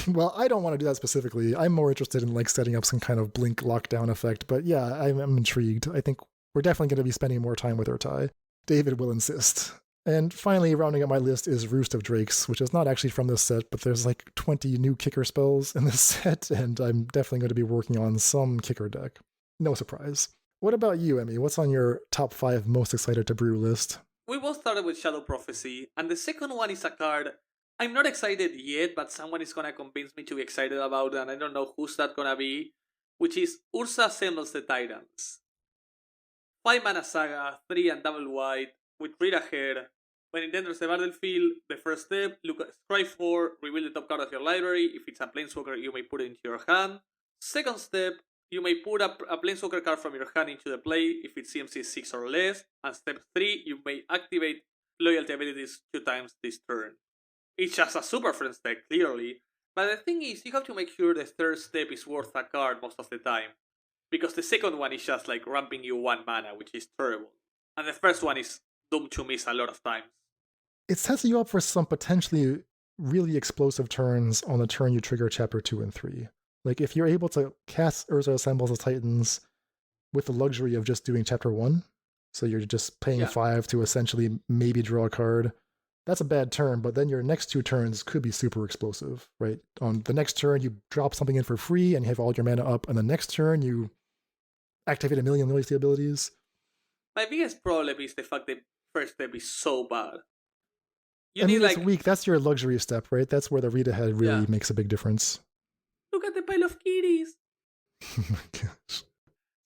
Well, I don't want to do that specifically. I'm more interested in like setting up some kind of blink lockdown effect, but yeah, I'm intrigued. I think we're definitely going to be spending more time with Urtai. David will insist. And finally, rounding up my list is Roost of Drakes, which is not actually from this set, but there's like 20 new kicker spells in this set, and I'm definitely going to be working on some kicker deck. No surprise. What about you, Emmy? What's on your top 5 most excited to brew list? We both started with Shadow Prophecy, and the second one is a card I'm not excited yet, but someone is going to convince me to be excited about, and I don't know who's that going to be, which is Ursa Assembles the Titans. 5 mana saga, 3 and double white, with read ahead. When it enters the battlefield, the first step, scry 4, reveal the top card of your library. If it's a Planeswalker, you may put it into your hand. Second step, you may put a Planeswalker card from your hand into the play if it's CMC 6 or less. And step 3, you may activate loyalty abilities 2 times this turn. It's just a Super Friends deck, clearly. But the thing is, you have to make sure the third step is worth a card most of the time. Because the second one is just like ramping you 1 mana, which is terrible. And the first one is doomed to miss a lot of times. It sets you up for some potentially really explosive turns on the turn you trigger Chapter 2 and 3. Like, if you're able to cast Urza Assembles the Titans with the luxury of just doing Chapter 1, so you're just paying 5 to essentially maybe draw a card, that's a bad turn, but then your next 2 turns could be super explosive, right? On the next turn, you drop something in for free and you have all your mana up, and the next turn, you activate a million loyalty abilities. My biggest problem is the fact that first step is so bad. You I need mean, like it's weak. That's your luxury step, right? That's where the read ahead really makes a big difference. look at the pile of kitties. Oh my gosh.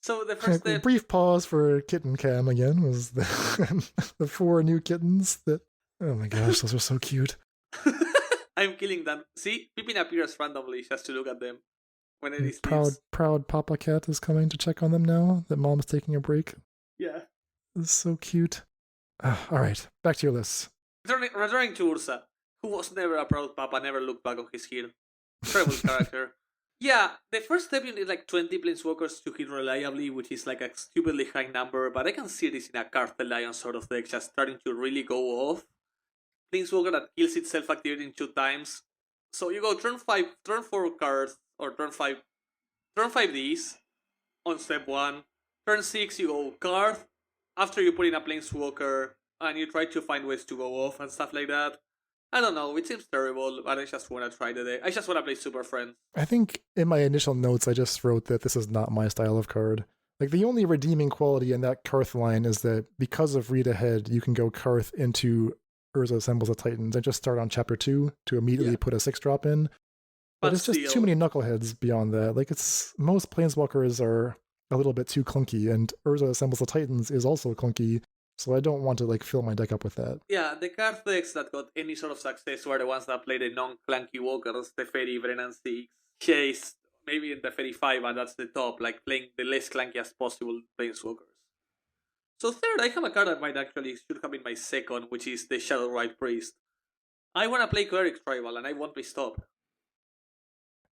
So the first step. Brief pause for kitten cam again was the 4 new kittens that. Oh my gosh, those are so cute. I'm killing them. See, Pippin appears randomly just to look at them when it is Proud Papa Cat is coming to check on them now that Mom's taking a break. Yeah. It's so cute. All right, back to your list. Returning to Ursa, who was never a proud papa, never looked back on his heel. Terrible character. Yeah, the first step you need like 20 planeswalkers to hit reliably, which is like a stupidly high number, but I can see this in a Cartel Lion sort of deck just starting to really go off. Planeswalker that kills itself activating 2 times. So you go turn 4 cards, or turn 5 these on step 1. Turn 6 you go card, after you put in a planeswalker, and you try to find ways to go off and stuff like that. I don't know, it seems terrible, but I just want to try the deck. I just want to play Super Friends. I think in my initial notes I just wrote that this is not my style of card. Like, the only redeeming quality in that Karth line is that because of read ahead, you can go Karth into Urza Assembles the Titans and just start on chapter 2 to immediately put a 6-drop in. But it's just too many knuckleheads beyond that. Like, it's most planeswalkers are a little bit too clunky, and Urza Assembles the Titans is also clunky, so I don't want to like fill my deck up with that. Yeah, the card decks that got any sort of success were the ones that played the non-clunky walkers, the Teferi, Brennan 6, Chase, maybe in the Teferi 5, and that's the top, like playing the less clunky as possible planeswalkers. So third, I have a card that might actually should have been my second, which is the Shadow Rite Priest. I want to play Cleric Tribal, and I won't be stopped.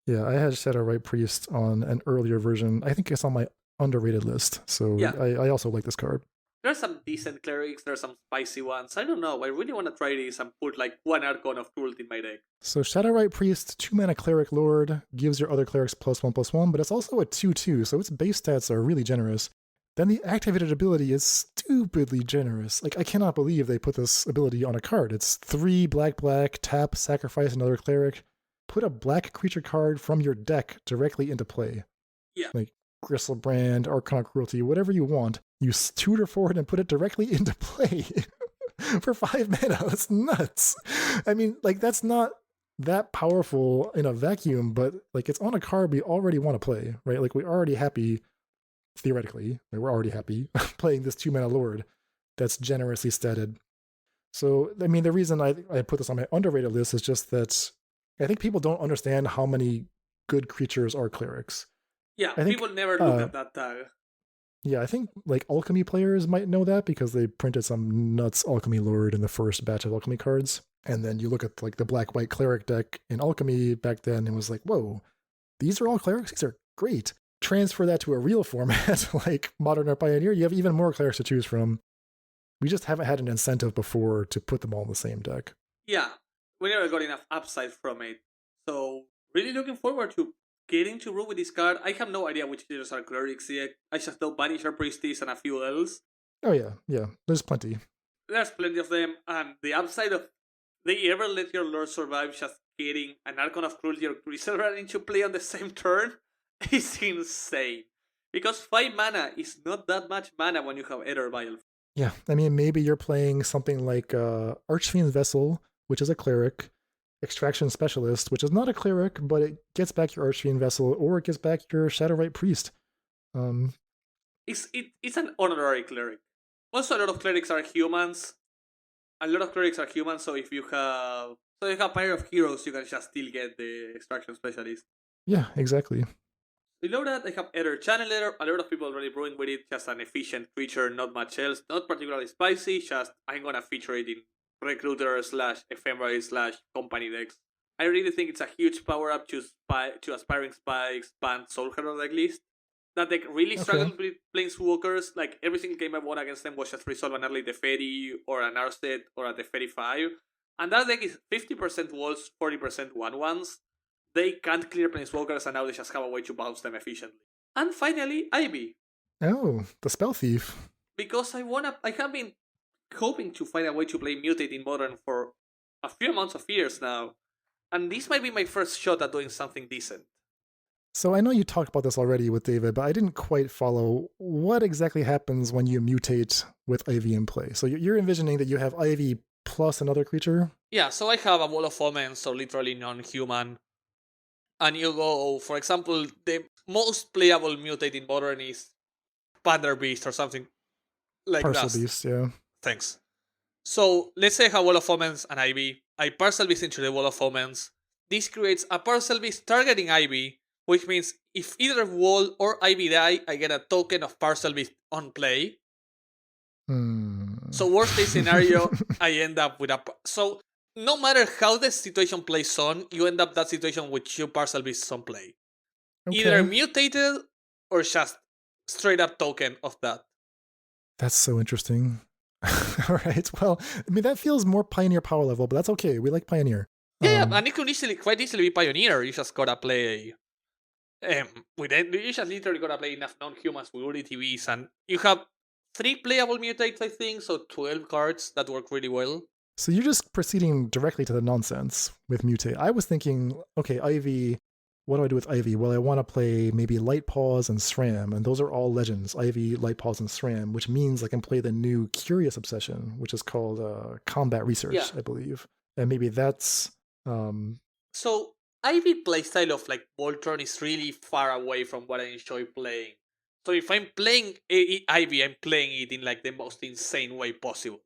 Yeah, I had Shadow Rite Priest on an earlier version. I think it's on my underrated list, so yeah. I also like this card. There's some decent clerics, there's some spicy ones. I don't know, I really want to try this and put like 1 Archon of Cruelty in my deck. So Shadow Rite Priest, 2-mana Cleric Lord, gives your other clerics +1/+1, but it's also a 2/2, so its base stats are really generous. Then the activated ability is stupidly generous. Like, I cannot believe they put this ability on a card. It's 3 black, tap, sacrifice another cleric, put a black creature card from your deck directly into play. Yeah. Like, Gristlebrand, Archon of Cruelty, whatever you want, you tutor for it and put it directly into play for 5 mana. That's nuts. I mean, like, that's not that powerful in a vacuum, but like, it's on a card we already want to play, right? Like, we're already happy, theoretically, we're already happy playing this 2-mana Lord that's generously statted. So, I mean, the reason I put this on my underrated list is just that I think people don't understand how many good creatures are clerics. Yeah, people never look at that tag. Yeah, I think like alchemy players might know that because they printed some nuts alchemy lord in the first batch of alchemy cards. And then you look at like the black-white cleric deck in alchemy back then and was like, whoa, these are all clerics? These are great. Transfer that to a real format like Modern or Pioneer, you have even more clerics to choose from. We just haven't had an incentive before to put them all in the same deck. Yeah, we never got enough upside from it. So, really looking forward to getting to Brew with this card. I have no idea which creatures are clerics yet. I just know Banisher, Priestess, and a few else. Oh yeah, there's plenty. There's plenty of them, and the upside of they ever let your Lord survive just getting an Archon of Cruelty or Griselbrand into play on the same turn is insane. Because 5 mana is not that much mana when you have Ether Vial. Yeah, I mean, maybe you're playing something like Archfiend's Vessel, which is a cleric, Extraction Specialist, which is not a cleric, but it gets back your Archfiend Vessel, or it gets back your Shadow Rite Priest. It's an honorary cleric. Also, a lot of clerics are humans. So if you have Pyre of Heroes, you can just still get the Extraction Specialist. Yeah, exactly. Below that, I have Ether Channeler. A lot of people already brewing with it. Just an efficient creature, not much else. Not particularly spicy. Just I'm gonna feature it in Recruiter / Ephemeral / Company decks. I really think it's a huge power up to Aspiring Spikes, Band, Soul Herald deck list. That deck really struggled with Planeswalkers. Like, every single game I won against them was just resolve an early Teferi or an Arset or a Teferi 5. And that deck is 50% walls, 40% 1/1s. They can't clear Planeswalkers, and now they just have a way to bounce them efficiently. And finally, Ivy. Oh, the Spell Thief. Because I have been hoping to find a way to play Mutate in Modern for a few months of years now. And this might be my first shot at doing something decent. So I know you talked about this already with David, but I didn't quite follow what exactly happens when you mutate with Ivy in play. So you're envisioning that you have Ivy plus another creature? Yeah, so I have a wall of omens, so literally non-human. And you go, for example, the most playable mutate in Modern is Panther Beast or something like Parcel that. Beast, yeah. Thanks. So let's say I have Wall of Omens and Ivy. I Parcel Beast into the Wall of Omens. This creates a Parcel Beast targeting Ivy, which means if either Wall or Ivy die, I get a token of Parcel Beast on play. So worst case scenario, I end up with a... So no matter how the situation plays on, you end up that situation with 2 Parcel Beasts on play. Okay. Either mutated or just straight up token of that. That's so interesting. All right. Well, I mean, that feels more Pioneer power level, but that's okay. We like Pioneer. Yeah, and it could quite easily be Pioneer. You just gotta play... with it, you just literally gotta play enough non-humans with ETBs, and you have 3 playable mutates, I think, so 12 cards that work really well. So you're just proceeding directly to the nonsense with mutate. I was thinking, okay, Ivy, what do I do with Ivy? Well, I want to play maybe Light Paws and SRAM, and those are all legends, Ivy, Light Paws, and SRAM, which means I can play the new Curious Obsession, which is called Combat Research, I believe. And maybe that's... So, Ivy playstyle of like Voltron is really far away from what I enjoy playing. So if I'm playing Ivy, I'm playing it in like the most insane way possible.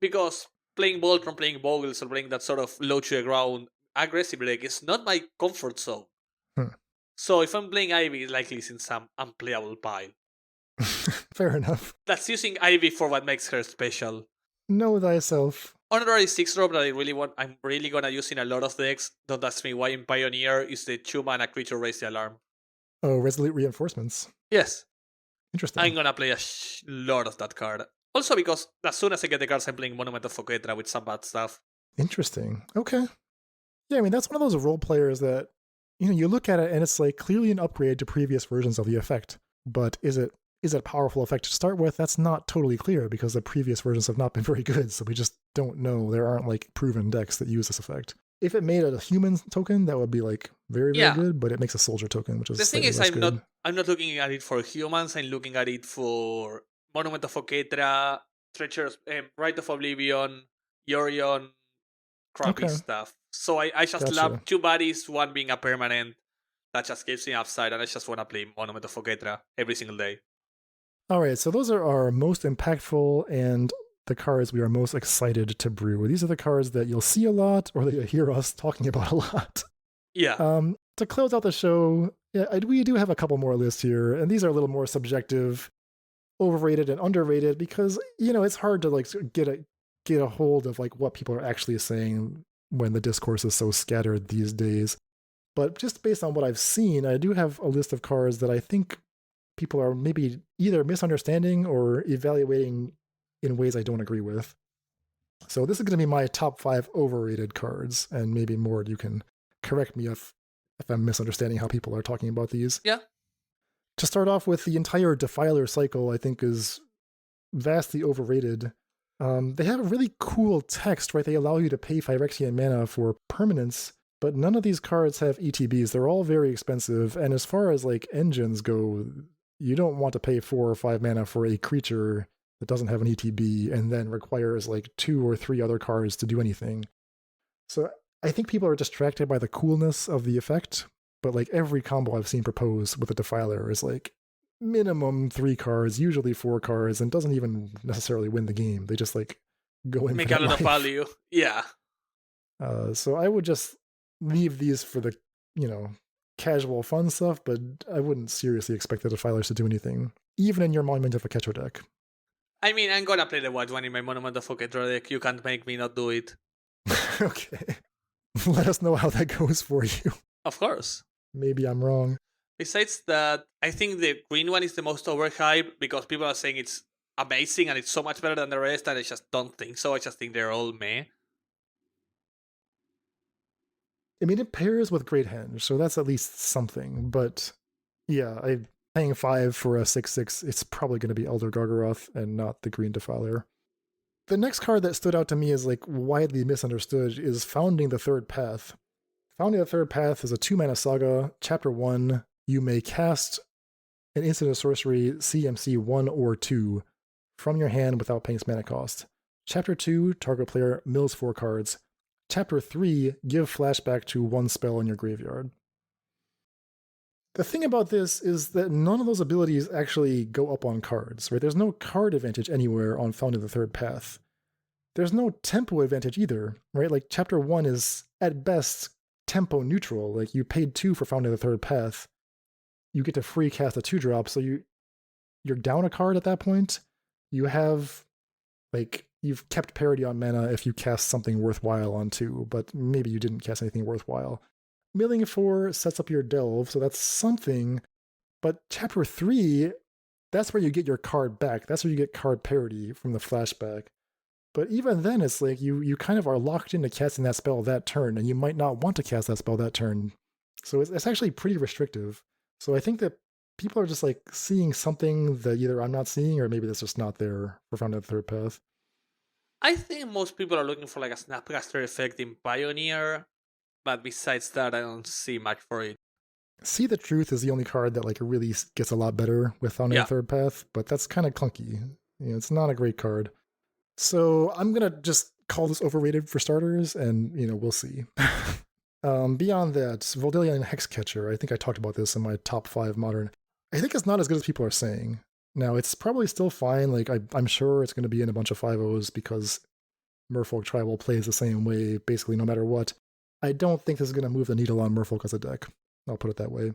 Because playing Voltron, playing Boggles, or playing that sort of low to the ground aggressive deck is not my comfort zone. So if I'm playing Ivy, it's likely in some unplayable pile. Fair enough. That's using Ivy for what makes her special. Know thyself. Honorary 6-drop that I'm really gonna use in a lot of decks. Don't ask me why in Pioneer is the 2-mana creature raise the alarm. Oh, Resolute Reinforcements. Yes. Interesting. I'm gonna play a lot of that card. Also because as soon as I get the cards, I'm playing Monument of Foketra with some bad stuff. Interesting. Okay. Yeah, I mean, that's one of those role players that, you look at it and it's like clearly an upgrade to previous versions of the effect. But is it a powerful effect to start with? That's not totally clear because the previous versions have not been very good, so we just don't know. There aren't like proven decks that use this effect. If it made a human token, that would be like very, very good, but it makes a soldier token, which is the thing is good. I'm not looking at it for humans, I'm looking at it for Monument of Foketra, Treacherous, Rite of Oblivion, Yorion, crappy stuff. So I just love 2 bodies, one being a permanent that just gives me upside, and I just want to play Monument of Foketra every single day. All right, so those are our most impactful and the cards we are most excited to brew. These are the cards that you'll see a lot or that you'll hear us talking about a lot. Yeah. To close out the show, we do have a couple more lists here, and these are a little more subjective, overrated and underrated, because, it's hard to like get a hold of like what people are actually saying when the discourse is so scattered these days. But just based on what I've seen, I do have a list of cards that I think people are maybe either misunderstanding or evaluating in ways I don't agree with. So this is going to be my top 5 overrated cards, and maybe Morde, you can correct me if I'm misunderstanding how people are talking about these. Yeah. To start off with, the entire Defiler cycle, I think, is vastly overrated. They have a really cool text, right? They allow you to pay Phyrexian mana for permanence, but none of these cards have ETBs. They're all very expensive, and as far as like engines go, you don't want to pay 4 or 5 mana for a creature that doesn't have an ETB and then requires like 2 or 3 other cards to do anything. So I think people are distracted by the coolness of the effect, but like every combo I've seen proposed with a Defiler is like minimum 3 cards, usually 4 cards, and doesn't even necessarily win the game. They just like go in. Make a lot of value. Yeah. So I would just leave these for the, casual fun stuff, but I wouldn't seriously expect the Defilers to do anything, even in your Monument of Foketra deck. I mean, I'm gonna play the white one in my Monument of Foketra deck. You can't make me not do it. Okay. Let us know how that goes for you. Of course. Maybe I'm wrong. Besides that, I think the green one is the most overhyped because people are saying it's amazing and it's so much better than the rest, and I just don't think so. I just think they're all meh. I mean, it pairs with Great Henge, so that's at least something. But yeah, I'm paying 5 for a 6/6. It's probably going to be Elder Gargaroth and not the Green Defiler. The next card that stood out to me as like widely misunderstood is Founding the Third Path. Founding the Third Path is a 2-mana saga, Chapter 1. you may cast an instant of sorcery CMC 1 or 2 from your hand without paying its mana cost. Chapter 2, target player mills 4 cards. Chapter 3, give flashback to 1 spell in your graveyard. The thing about this is that none of those abilities actually go up on cards, right? There's no card advantage anywhere on Founding the Third Path. There's no tempo advantage either, right? Like Chapter 1 is, at best, tempo neutral. Like you paid 2 for Founding the Third Path. You get to free cast a 2-drop, so you're down a card at that point. You have, like, you've kept parity on mana if you cast something worthwhile on 2, but maybe you didn't cast anything worthwhile. Milling 4 sets up your delve, so that's something. But Chapter 3, that's where you get your card back. That's where you get card parity from the flashback. But even then, it's like you kind of are locked into casting that spell that turn, and you might not want to cast that spell that turn. So it's actually pretty restrictive. So I think that people are just like seeing something that either I'm not seeing, or maybe that's just not there for Founding the Third Path. I think most people are looking for like a Snapcaster effect in Pioneer, but besides that, I don't see much for it. See the Truth is the only card that like really gets a lot better with Founding the Third Path, but that's kind of clunky. You know, it's not a great card. So I'm gonna just call this overrated for starters, and we'll see. Beyond that, Voldelian Hexcatcher. I think I talked about this in my top 5 modern. I think it's not as good as people are saying. Now, it's probably still fine. Like I'm sure it's going to be in a bunch of 5.0s because Merfolk Tribal plays the same way, basically no matter what. I don't think this is going to move the needle on Merfolk as a deck. I'll put it that way.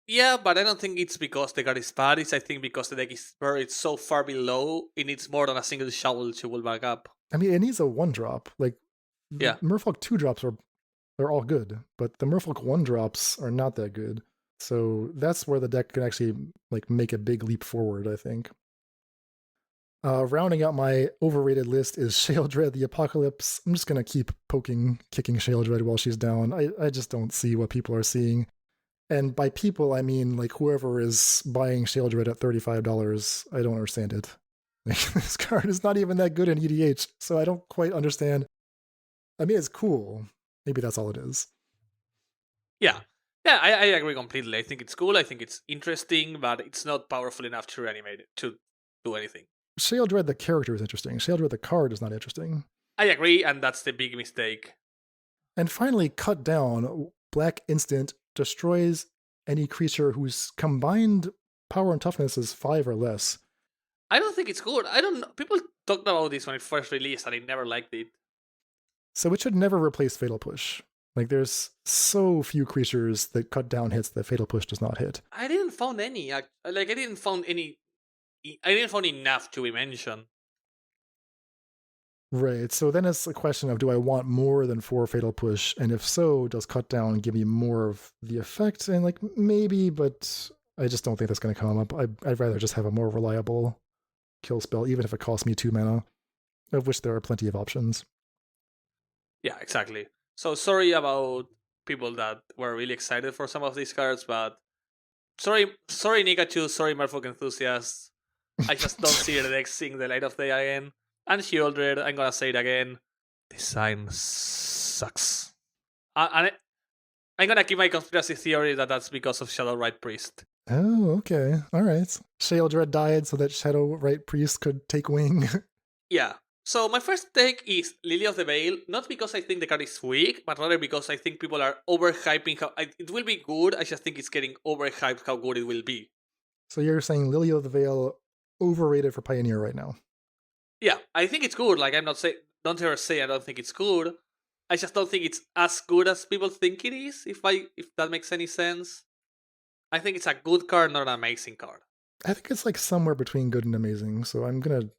Yeah, but I don't think it's because the card is bad. It's I think because the deck is buried so far below, it needs more than a single shovel to pull back up. I mean, it needs a 1-drop. Like, Merfolk 2-drops they're all good, but the Merfolk 1-drops are not that good. So that's where the deck can actually like make a big leap forward, I think. Rounding out my overrated list is Sheoldred the Apocalypse. I'm just going to keep kicking Sheoldred while she's down. I just don't see what people are seeing. And by people, I mean like whoever is buying Sheoldred at $35. I don't understand it. Like, this card is not even that good in EDH, so I don't quite understand. I mean, it's cool. Maybe that's all it is. Yeah, I agree completely. I think it's cool. I think it's interesting, but it's not powerful enough to reanimate it, to do anything. Sheoldred the character is interesting. Sheoldred the card is not interesting. I agree, and that's the big mistake. And finally, Cut Down. Black instant destroys any creature whose combined power and toughness is 5 or less. I don't think it's good. I don't know. People talked about this when it first released, and I never liked it. So it should never replace Fatal Push. Like, there's so few creatures that Cut Down hits that Fatal Push does not hit. I didn't find any. I didn't find enough to be mentioned. Right, so then it's a question of, do I want more than 4 Fatal Push? And if so, does Cut Down give me more of the effect? And like, maybe, but I just don't think that's going to come up. I'd rather just have a more reliable kill spell, even if it costs me 2 mana, of which there are plenty of options. Yeah, exactly. So sorry about people that were really excited for some of these cards, but sorry Nikachu, sorry Merfolk enthusiasts. I just don't see the deck seeing the light of day again. And Sheoldred, I'm gonna say it again, design sucks. And I'm gonna keep my conspiracy theory that that's because of Shadowrite Priest. Oh, okay. Alright. Sheoldred died so that Shadowrite Priest could take wing. Yeah. So my first take is Lily of the Veil, not because I think the card is weak, but rather because I think people are overhyping how it will be good. I just think it's getting overhyped how good it will be. So you're saying Lily of the Veil overrated for Pioneer right now? Yeah, I think it's good. Like, don't ever say I don't think it's good. I just don't think it's as good as people think it is, if that makes any sense. I think it's a good card, not an amazing card. I think it's like somewhere between good and amazing, so I'm gonna...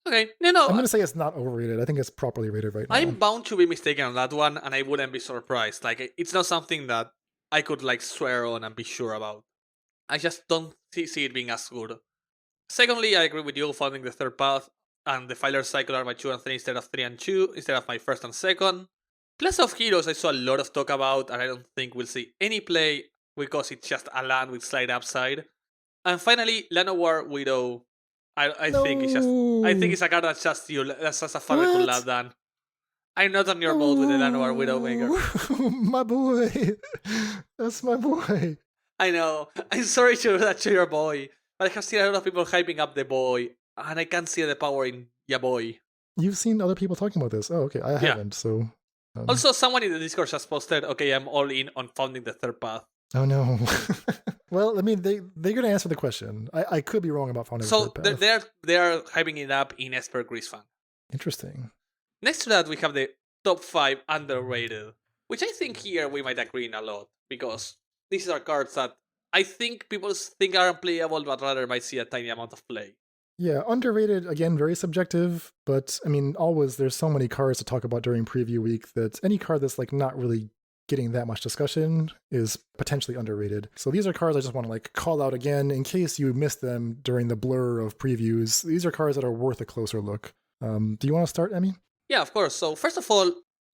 Okay, I'm gonna say it's not overrated. I think it's properly rated right now. I'm bound to be mistaken on that one, and I wouldn't be surprised. Like, it's not something that I could, like, swear on and be sure about. I just don't see it being as good. Secondly, I agree with you, Founding the Third Path and the Filer Cycle are my 2 and 3 instead of 3 and 2, instead of my first and second. Class of Heroes I saw a lot of talk about, and I don't think we'll see any play because it's just a land with slight upside. And finally, Llanowar Widow. I think it's a card that's just a fabrical land. I'm not on your boat with the Llanowar Widowmaker. My boy. That's my boy. I know. I'm sorry to that to your boy, but I have seen a lot of people hyping up the boy, and I can't see the power in ya boy. You've seen other people talking about this. Oh, okay. I haven't. So. Also, someone in the Discord just posted, okay, I'm all in on founding the third path. Oh no. Well, I mean, they're gonna answer the question. I could be wrong about founding the third path. they're hyping it up in Esper Greasefang. Interesting. Next to that, we have the top 5 underrated, which I think here we might agree in a lot, because these are cards that I think people think are unplayable, but rather might see a tiny amount of play. Yeah, underrated, again, very subjective, but I mean, always there's so many cards to talk about during preview week that any card that's like not really getting that much discussion is potentially underrated. So these are cards I just want to like call out again in case you missed them during the blur of previews. These are cards that are worth a closer look. Do you want to start, Emmy? Yeah, of course. So first of all,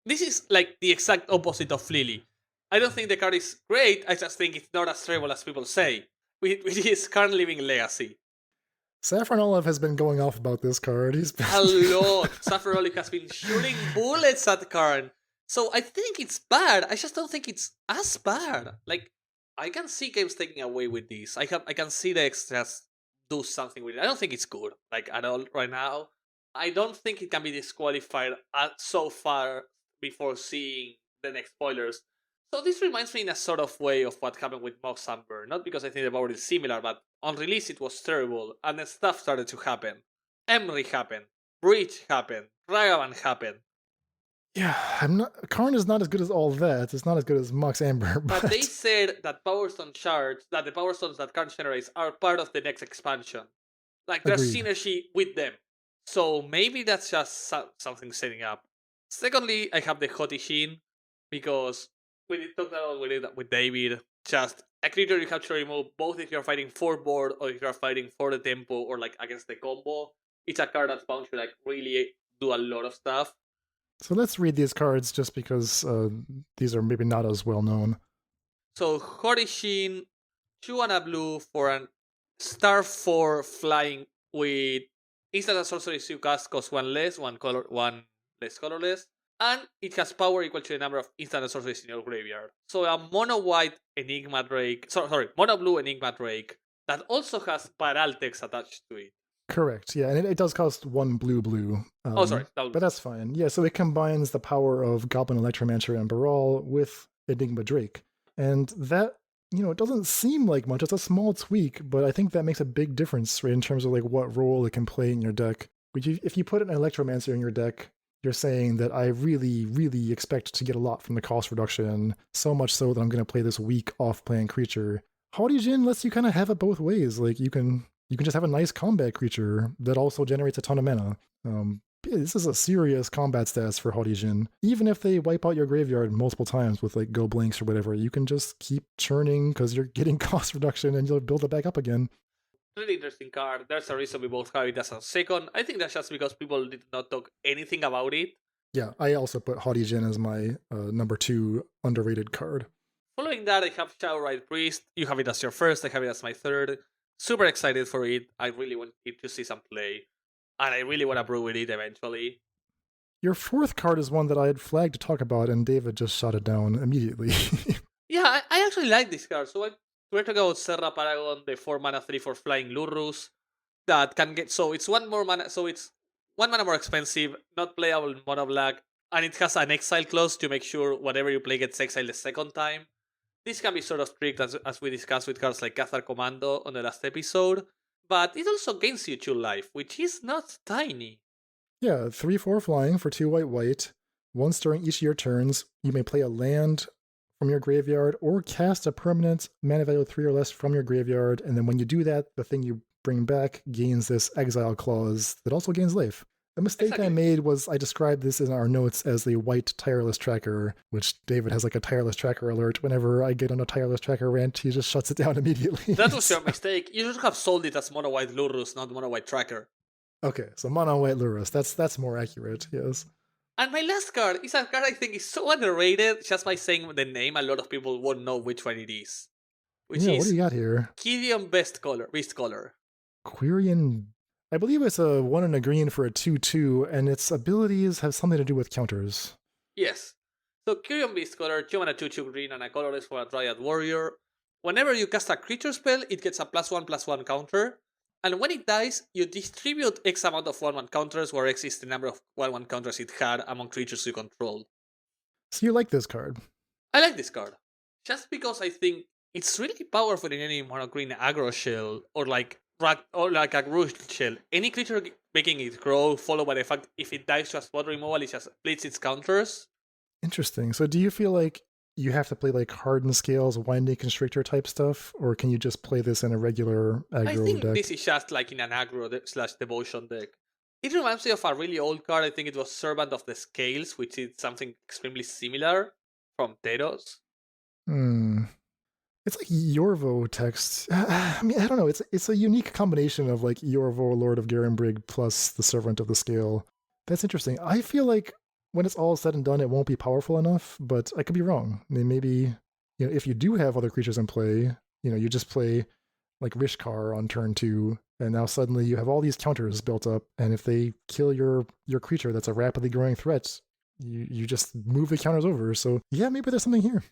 this is like the exact opposite of Lily. I don't think the card is great, I just think it's not as terrible as people say, which is Karn Living Legacy. Saffron Olive has been going off about this card. He's been a lot. Saffron Olive has been shooting bullets at Karn. So I think it's bad. I just don't think it's as bad. Like, I can see games taking away with this. I can see the extras do something with it. I don't think it's good, like, at all right now. I don't think it can be disqualified so far before seeing the next spoilers. So this reminds me in a sort of way of what happened with Mox Amber. Not because I think the power is similar, but on release it was terrible, and then stuff started to happen. Emery happened. Breach happened. Ragavan happened. Yeah, Karn is not as good as all that. It's not as good as Mox Amber. But they said that Power Stone shards, that the Power Stones that Karn generates are part of the next expansion. Like, there's synergy with them. So maybe that's just something setting up. Secondly, I have the Hoti Shin, because we talked about with David. Just a creature you have to remove, both if you're fighting for board or if you're fighting for the tempo or like against the combo. It's a card that's bound to like really do a lot of stuff. So let's read these cards just because these are maybe not as well known. So Hoti Shin, 2 and a blue for an star 4 flying with instant and sorcery you cast cost 1 less, 1 less colorless. And it has power equal to the number of instant and sorceries in your graveyard. So a mono white Enigma Drake, mono blue Enigma Drake that also has Paraltex attached to it. Correct, yeah, and it does cost 1 blue. But that's fine. Yeah, so it combines the power of Goblin Electromancer and Baral with Enigma Drake. And that, it doesn't seem like much. It's a small tweak, but I think that makes a big difference, right, in terms of like what role it can play in your deck. If you put an Electromancer in your deck, you're saying that I really, really expect to get a lot from the cost reduction, so much so that I'm going to play this weak off-plan creature. Haughty Jin lets you kind of have it both ways. Like, you can just have a nice combat creature that also generates a ton of mana. This is a serious combat stats for Haughty Jin. Even if they wipe out your graveyard multiple times with like Go Blanks or whatever, you can just keep churning because you're getting cost reduction and you'll build it back up again. Really interesting card. There's a reason we both have it as a second. I think that's just because people did not talk anything about it. Yeah, I also put Haughty Jin as my number 2 underrated card. Following that, I have Shadowrite Priest. You have it as your first, I have it as my third. Super excited for it. I really want it to see some play. And I really want to brew with it eventually. Your fourth card is one that I had flagged to talk about, and David just shot it down immediately. Yeah, I actually like this card. So we're talking about Serra Paragon, the 4 mana 3/4 flying Lurrus that can get. So it's 1 more mana. So it's 1 mana more expensive, not playable in mono black, and it has an exile clause to make sure whatever you play gets exiled the second time. This can be sort of tricked as we discussed with cards like Cathar Commando on the last episode, but it also gains you 2 life, which is not tiny. Yeah, 3/4 flying for 2 white. Once during each of your turns, you may play a land from your graveyard or cast a permanent mana value 3 or less from your graveyard, and then when you do that, the thing you bring back gains this exile clause that also gains life. The mistake I made was I described this in our notes as the white tireless tracker, which David has like a tireless tracker alert. Whenever I get on a tireless tracker rant, he just shuts it down immediately. That was your mistake. You should have sold it as mono white Lurrus, not mono white tracker. Okay, so mono white Lurrus. That's more accurate, yes. And my last card is a card I think is so underrated. Just by saying the name, a lot of people won't know which one it is. What do you got here? Gideon Beast Color. Quirion. I believe it's a 1 and a green for a 2/2, and its abilities have something to do with counters. Yes. So Quirion Beast Color, 2 and a 2/2 green and a colorless for a Dryad Warrior. Whenever you cast a creature spell, it gets a +1/+1 counter. And when it dies, you distribute X amount of 1/1 counters, where X is the number of 1/1 counters it had among creatures you control. So you like this card? I like this card. Just because I think it's really powerful in any mono green aggro shell, or like a root shell. Any creature making it grow, followed by the fact if it dies to a spot removal, it just splits its counters. Interesting. So do you feel like you have to play like Hardened Scales, Winding Constrictor type stuff, or can you just play this in a regular aggro I think deck? this is just like in an aggro / devotion deck. It reminds me of a really old card. I think it was Servant of the Scales, which is something extremely similar from Teros. It's like Yorvo text. I mean, I don't know. It's a unique combination of like Yorvo, Lord of Garenbrig, plus the Servant of the Scale. That's interesting. I feel like when it's all said and done, it won't be powerful enough, but I could be wrong. I mean, maybe, if you do have other creatures in play, you just play like Rishkar on turn 2, and now suddenly you have all these counters built up, and if they kill your creature that's a rapidly growing threat, you just move the counters over. So yeah, maybe there's something here.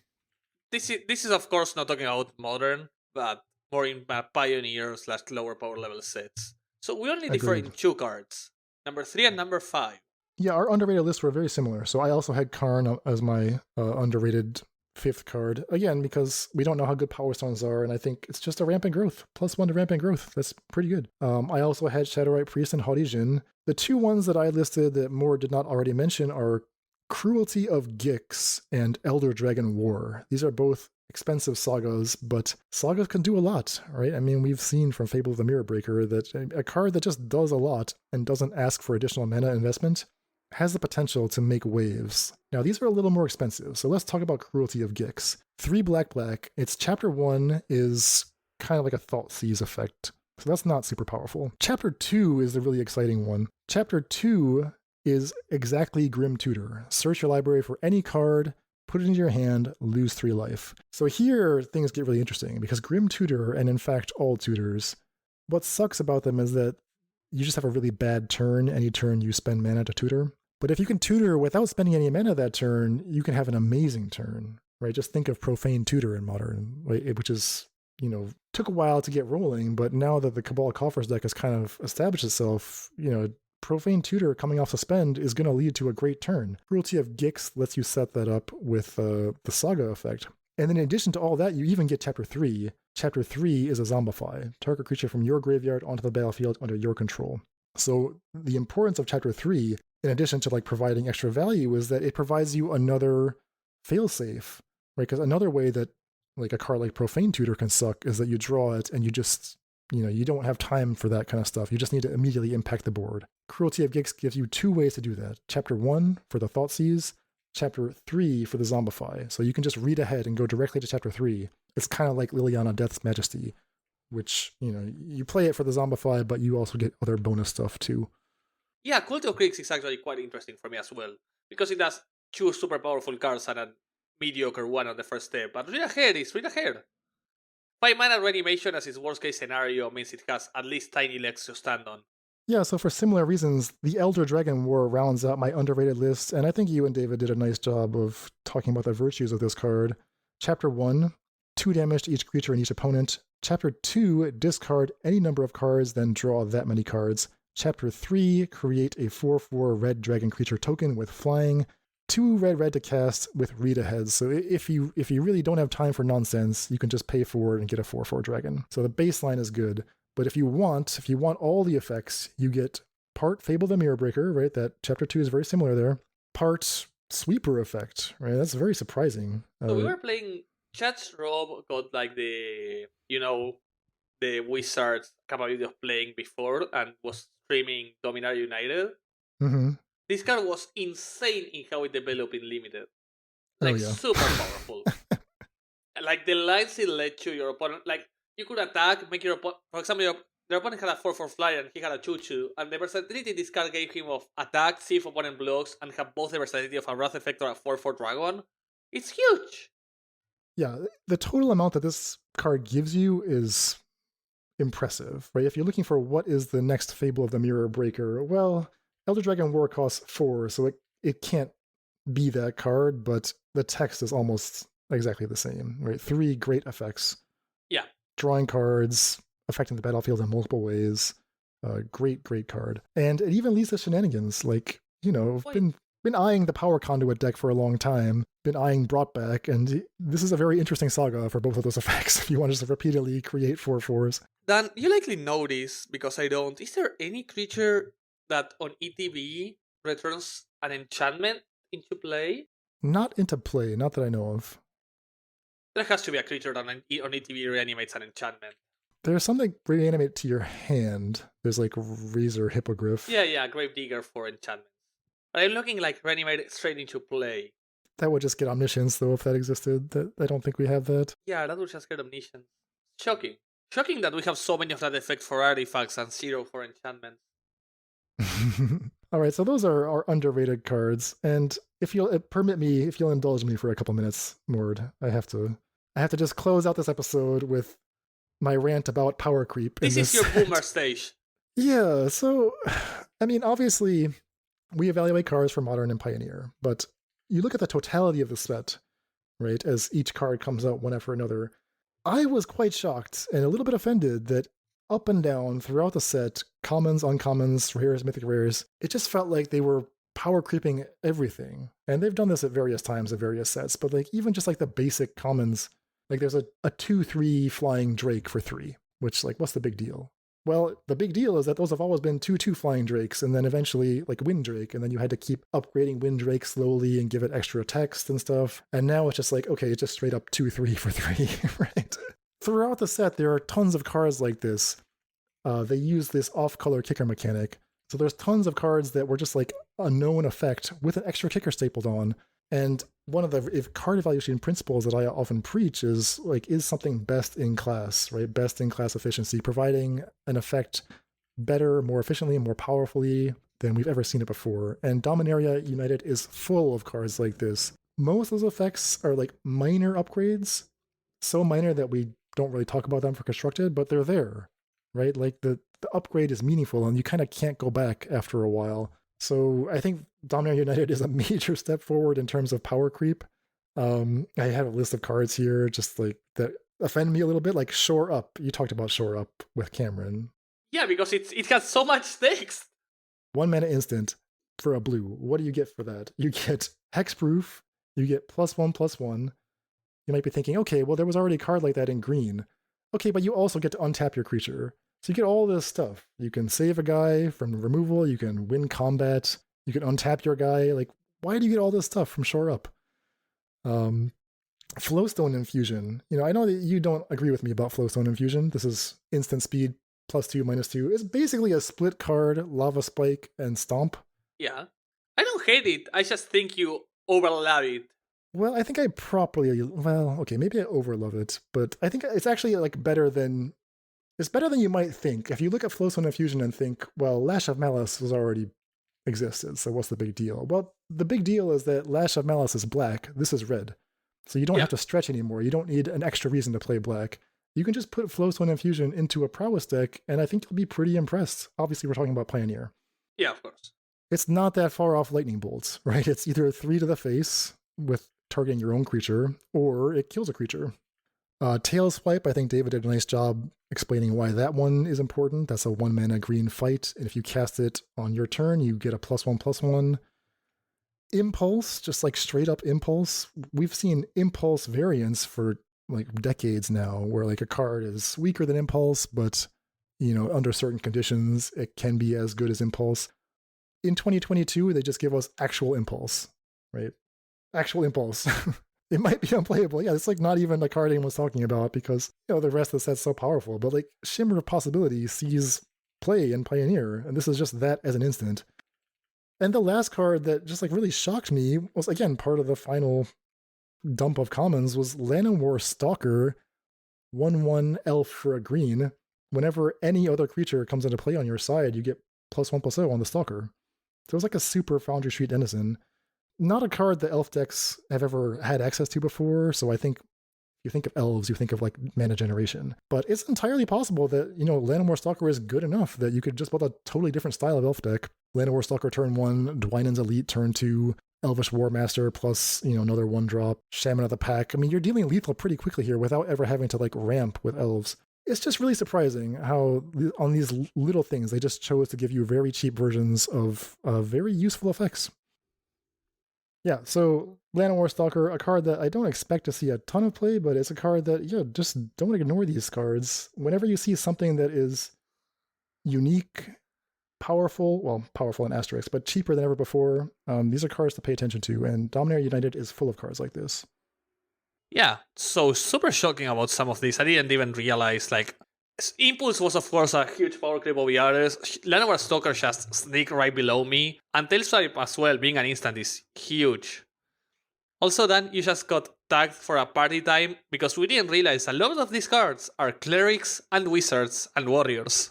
This is of course not talking about modern, but more in Pioneer / lower power level sets. So we only differ in 2 cards, number 3 and number 5. Yeah, our underrated lists were very similar. So I also had Karn as my underrated 5th card. Again, because we don't know how good Power Stones are, and I think it's just a rampant growth. +1 to rampant growth. That's pretty good. I also had Shadowrite Priest and Haughty Jin. The 2 ones that I listed that Morde did not already mention are Cruelty of Gix and Elder Dragon War. These are both expensive sagas, but sagas can do a lot, right? I mean, we've seen from Fable of the Mirror Breaker that a card that just does a lot and doesn't ask for additional mana investment has the potential to make waves. Now, these are a little more expensive, so let's talk about Cruelty of Gix. 3 black. Its Chapter 1 is kind of like a Thoughtseize effect, so that's not super powerful. Chapter 2 is the really exciting one. Chapter 2 is exactly Grim Tutor. Search your library for any card, put it into your hand, lose 3 life. So here, things get really interesting, because Grim Tutor, and in fact all tutors, what sucks about them is that you just have a really bad turn any turn you spend mana to tutor. But if you can tutor without spending any mana that turn, you can have an amazing turn, right? Just think of Profane Tutor in Modern, right? Which is, took a while to get rolling, but now that the Cabal Coffers deck has kind of established itself, Profane Tutor coming off suspend is going to lead to a great turn. Cruelty of Gix lets you set that up with the Saga effect. And then in addition to all that, you even get Chapter 3. Chapter 3 is a Zombify. Target creature from your graveyard onto the battlefield under your control. So the importance of Chapter 3, in addition to like providing extra value, is that it provides you another failsafe, right? Because another way that like a card like Profane Tutor can suck is that you draw it and you just, you don't have time for that kind of stuff. You just need to immediately impact the board. Cruelty of Gix gives you 2 ways to do that. Chapter 1 for the Thoughtseize, Chapter 3 for the Zombify. So you can just read ahead and go directly to Chapter 3. It's kind of like Liliana Death's Majesty, which, you play it for the Zombify, but you also get other bonus stuff too. Yeah, Cult of Grix is actually quite interesting for me as well, because it has 2 super powerful cards and a mediocre one on the first step. But read ahead. 5 mana reanimation as its worst case scenario means it has at least tiny legs to stand on. Yeah, so for similar reasons, the Elder Dragon War rounds out my underrated list, and I think you and David did a nice job of talking about the virtues of this card. Chapter 1, 2 damage to each creature and each opponent. Chapter 2, discard any number of cards, then draw that many cards. Chapter 3, create a 4/4 red dragon creature token with flying. 2 red to cast with read ahead. So if you really don't have time for nonsense, you can just pay for it and get a 4/4 dragon. So the baseline is good. But if you want all the effects, you get part Fable the Mirror Breaker, right? That Chapter 2 is very similar there. Part Sweeper effect, right? That's very surprising. So we were playing Chat's Rob got like the Wizards capability of playing before and was streaming Dominaria United. Mm-hmm. This card was insane in how it developed in Limited. Super powerful. Like the lines it led to your opponent, like you could attack, make your opponent, for example, their opponent had a 4/4 flyer and he had a 2/2, and the versatility this card gave him of attack, see if opponent blocks, and have both the versatility of a Wrath Effect or a 4/4 dragon. It's huge! Yeah, the total amount that this card gives you is impressive, right? If you're looking for what is the next Fable of the Mirror Breaker, well, Elder Dragon War costs 4, so it can't be that card, but the text is almost exactly the same, right? 3 great effects drawing cards, affecting the battlefield in multiple ways. Great card. And it even leads to shenanigans. Like, I've been eyeing the Power Conduit deck for a long time, been eyeing Brought Back, and this is a very interesting saga for both of those effects if you want to just repeatedly create 4/4s. Dan, you likely know this because I don't. Is there any creature that on ETB returns an enchantment into play? Not into play, not that I know of. There has to be a creature that on ETB reanimates an enchantment. There's something reanimate to your hand. There's like Razor Hippogriff. Yeah, Gravedigger for enchantments. But I'm looking like reanimate straight into play. That would just get Omniscience, though, if that existed. I don't think we have that. Yeah, that would just get Omniscience. Shocking. Shocking that we have so many of that effect for artifacts and 0 for enchantments. All right, so those are our underrated cards. And if you'll indulge me for a couple minutes, Morde, I have to just close out this episode with my rant about power creep. This is your boomer stage. Yeah, so, I mean, obviously, we evaluate cards for Modern and Pioneer, but you look at the totality of the set, right, as each card comes out one after another. I was quite shocked and a little bit offended that up and down throughout the set, commons, uncommons, rares, mythic rares, it just felt like they were power creeping everything. And they've done this at various times at various sets, but like even just like the basic commons, like there's a 2/3 flying Drake for 3, which like what's the big deal? Well, the big deal is that those have always been 2/2 flying Drakes, and then eventually like Wind Drake, and then you had to keep upgrading Wind Drake slowly and give it extra text and stuff. And now it's just like, okay, it's just straight up 2/3 for 3, right? Throughout the set, there are tons of cards like this. They use this off-color kicker mechanic. So there's tons of cards that were just like a known effect with an extra kicker stapled on. And one of the card evaluation principles that I often preach is something best in class, right? Best in class efficiency, providing an effect better, more efficiently, more powerfully than we've ever seen it before. And Dominaria United is full of cards like this. Most of those effects are like minor upgrades, so minor that we don't really talk about them for constructed, but they're there, right? Like the upgrade is meaningful and you kind of can't go back after a while. So I think Dominaria United is a major step forward in terms of power creep. I have a list of cards here just like that offend me a little bit, like Shore Up. You talked about Shore Up with Cameron. Yeah, because it has so much text. 1 mana instant for a blue. What do you get for that? You get Hexproof, you get +1/+1. You might be thinking, okay, well, there was already a card like that in green. Okay, but you also get to untap your creature. So you get all this stuff. You can save a guy from removal, you can win combat, you can untap your guy. Like, why do you get all this stuff from Shore Up? Flowstone Infusion. I know that you don't agree with me about Flowstone Infusion. This is instant speed, +2/-2. It's basically a split card, Lava Spike, and Stomp. Yeah. I don't hate it. I just think you overlap it. Well, I think I maybe I overlove it, but I think it's actually like better than you might think. If you look at Flowstone Infusion and think, well, Lash of Malice was already existed, so what's the big deal? Well, the big deal is that Lash of Malice is black, this is red. So you don't have to stretch anymore. You don't need an extra reason to play black. You can just put Flowstone Infusion into a prowess deck, and I think you'll be pretty impressed. Obviously, we're talking about Pioneer. Yeah, of course. It's not that far off Lightning Bolts, right? It's either 3 to the face with targeting your own creature, or it kills a creature. Tail Swipe, I think David did a nice job explaining why that one is important. That's a 1 mana green fight, and if you cast it on your turn, you get a +1/+1. Impulse, just like straight up Impulse. We've seen Impulse variants for like decades now, where like a card is weaker than Impulse, but under certain conditions, it can be as good as Impulse. In 2022, they just give us actual Impulse, right? Actual Impulse. It might be unplayable. Yeah, it's like not even the card anyone's talking about because the rest of the set's so powerful. But like Shimmer of Possibility sees play in Pioneer, and this is just that as an instant. And the last card that just like really shocked me was again part of the final dump of commons was Llanowar Stalker, 1/1 elf for a green. Whenever any other creature comes into play on your side, you get +1/+0 on the Stalker. So it was like a super Foundry Street Denizen. Not a card that elf decks have ever had access to before, so I think if you think of elves, you think of like mana generation. But it's entirely possible that, Llanowar Stalker is good enough that you could just build a totally different style of elf deck. Llanowar Stalker turn 1, Dwynen's Elite turn 2, Elvish War Master plus, another 1-drop, Shaman of the Pack. I mean, you're dealing lethal pretty quickly here without ever having to like ramp with elves. it's just really surprising how on these little things, they just chose to give you very cheap versions of very useful effects. Yeah, so Llanowar Stalker, a card that I don't expect to see a ton of play, but it's a card that, just don't ignore these cards. Whenever you see something that is unique, powerful in asterisk, but cheaper than ever before, these are cards to pay attention to, and Dominaria United is full of cards like this. Yeah, so super shocking about some of these. I didn't even realize, Impulse was, of course, a huge power creep over the others. Llanowar Stalker just sneak right below me. And Tailswipe as well, being an instant, is huge. Also, Dan, you just got tagged for a party time because we didn't realize a lot of these cards are clerics and wizards and warriors.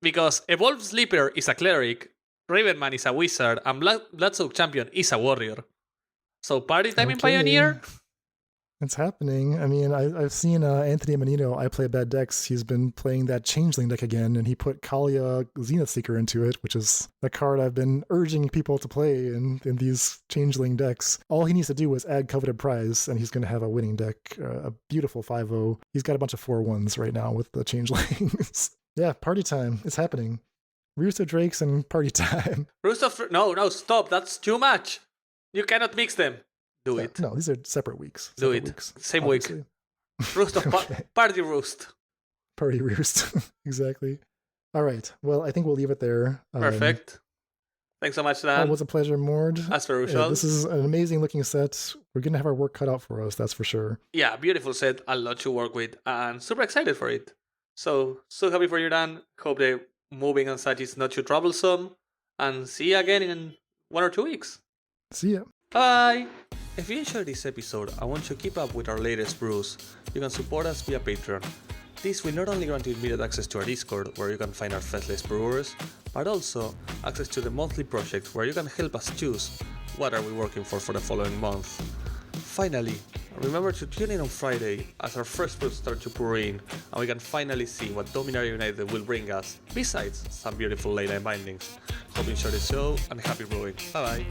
Because Evolved Sleeper is a cleric, Ravenman is a wizard, and Bloodsoak Champion is a warrior. So party time in Pioneer? It's happening. I mean, I've seen Anthony Menino, I Play Bad Decks. He's been playing that Changeling deck again, and he put Kalia Zenith Seeker into it, which is the card I've been urging people to play in these Changeling decks. All he needs to do is add Coveted Prize, and he's going to have a winning deck, a beautiful 5-0. He's got a bunch of 4-1s right now with the Changelings. Yeah, party time. It's happening. Roost of Drakes and party time. No, stop. That's too much. You cannot mix them. Do it. No, these are separate weeks. Do it. Weeks, same obviously. Week. Roost of Party Roost. Party Roost. Exactly. All right. Well, I think we'll leave it there. Perfect. Thanks so much, Dan. It was a pleasure, Morde. As per usual. This is an amazing looking set. We're going to have our work cut out for us, that's for sure. Yeah, beautiful set. A lot to work with. And super excited for it. So happy for you, Dan. Hope the moving and such is not too troublesome. And see you again in 1 or 2 weeks. See ya. Bye. If you enjoyed this episode and want to keep up with our latest brews, you can support us via Patreon. This will not only grant you immediate access to our Discord, where you can find our Faithless Brewers, but also access to the monthly project, where you can help us choose what are we working for the following month. Finally, remember to tune in on Friday as our first brews start to pour in, and we can finally see what Dominaria United will bring us, besides some beautiful late night bindings. Hope you enjoyed the show, and happy brewing. Bye bye.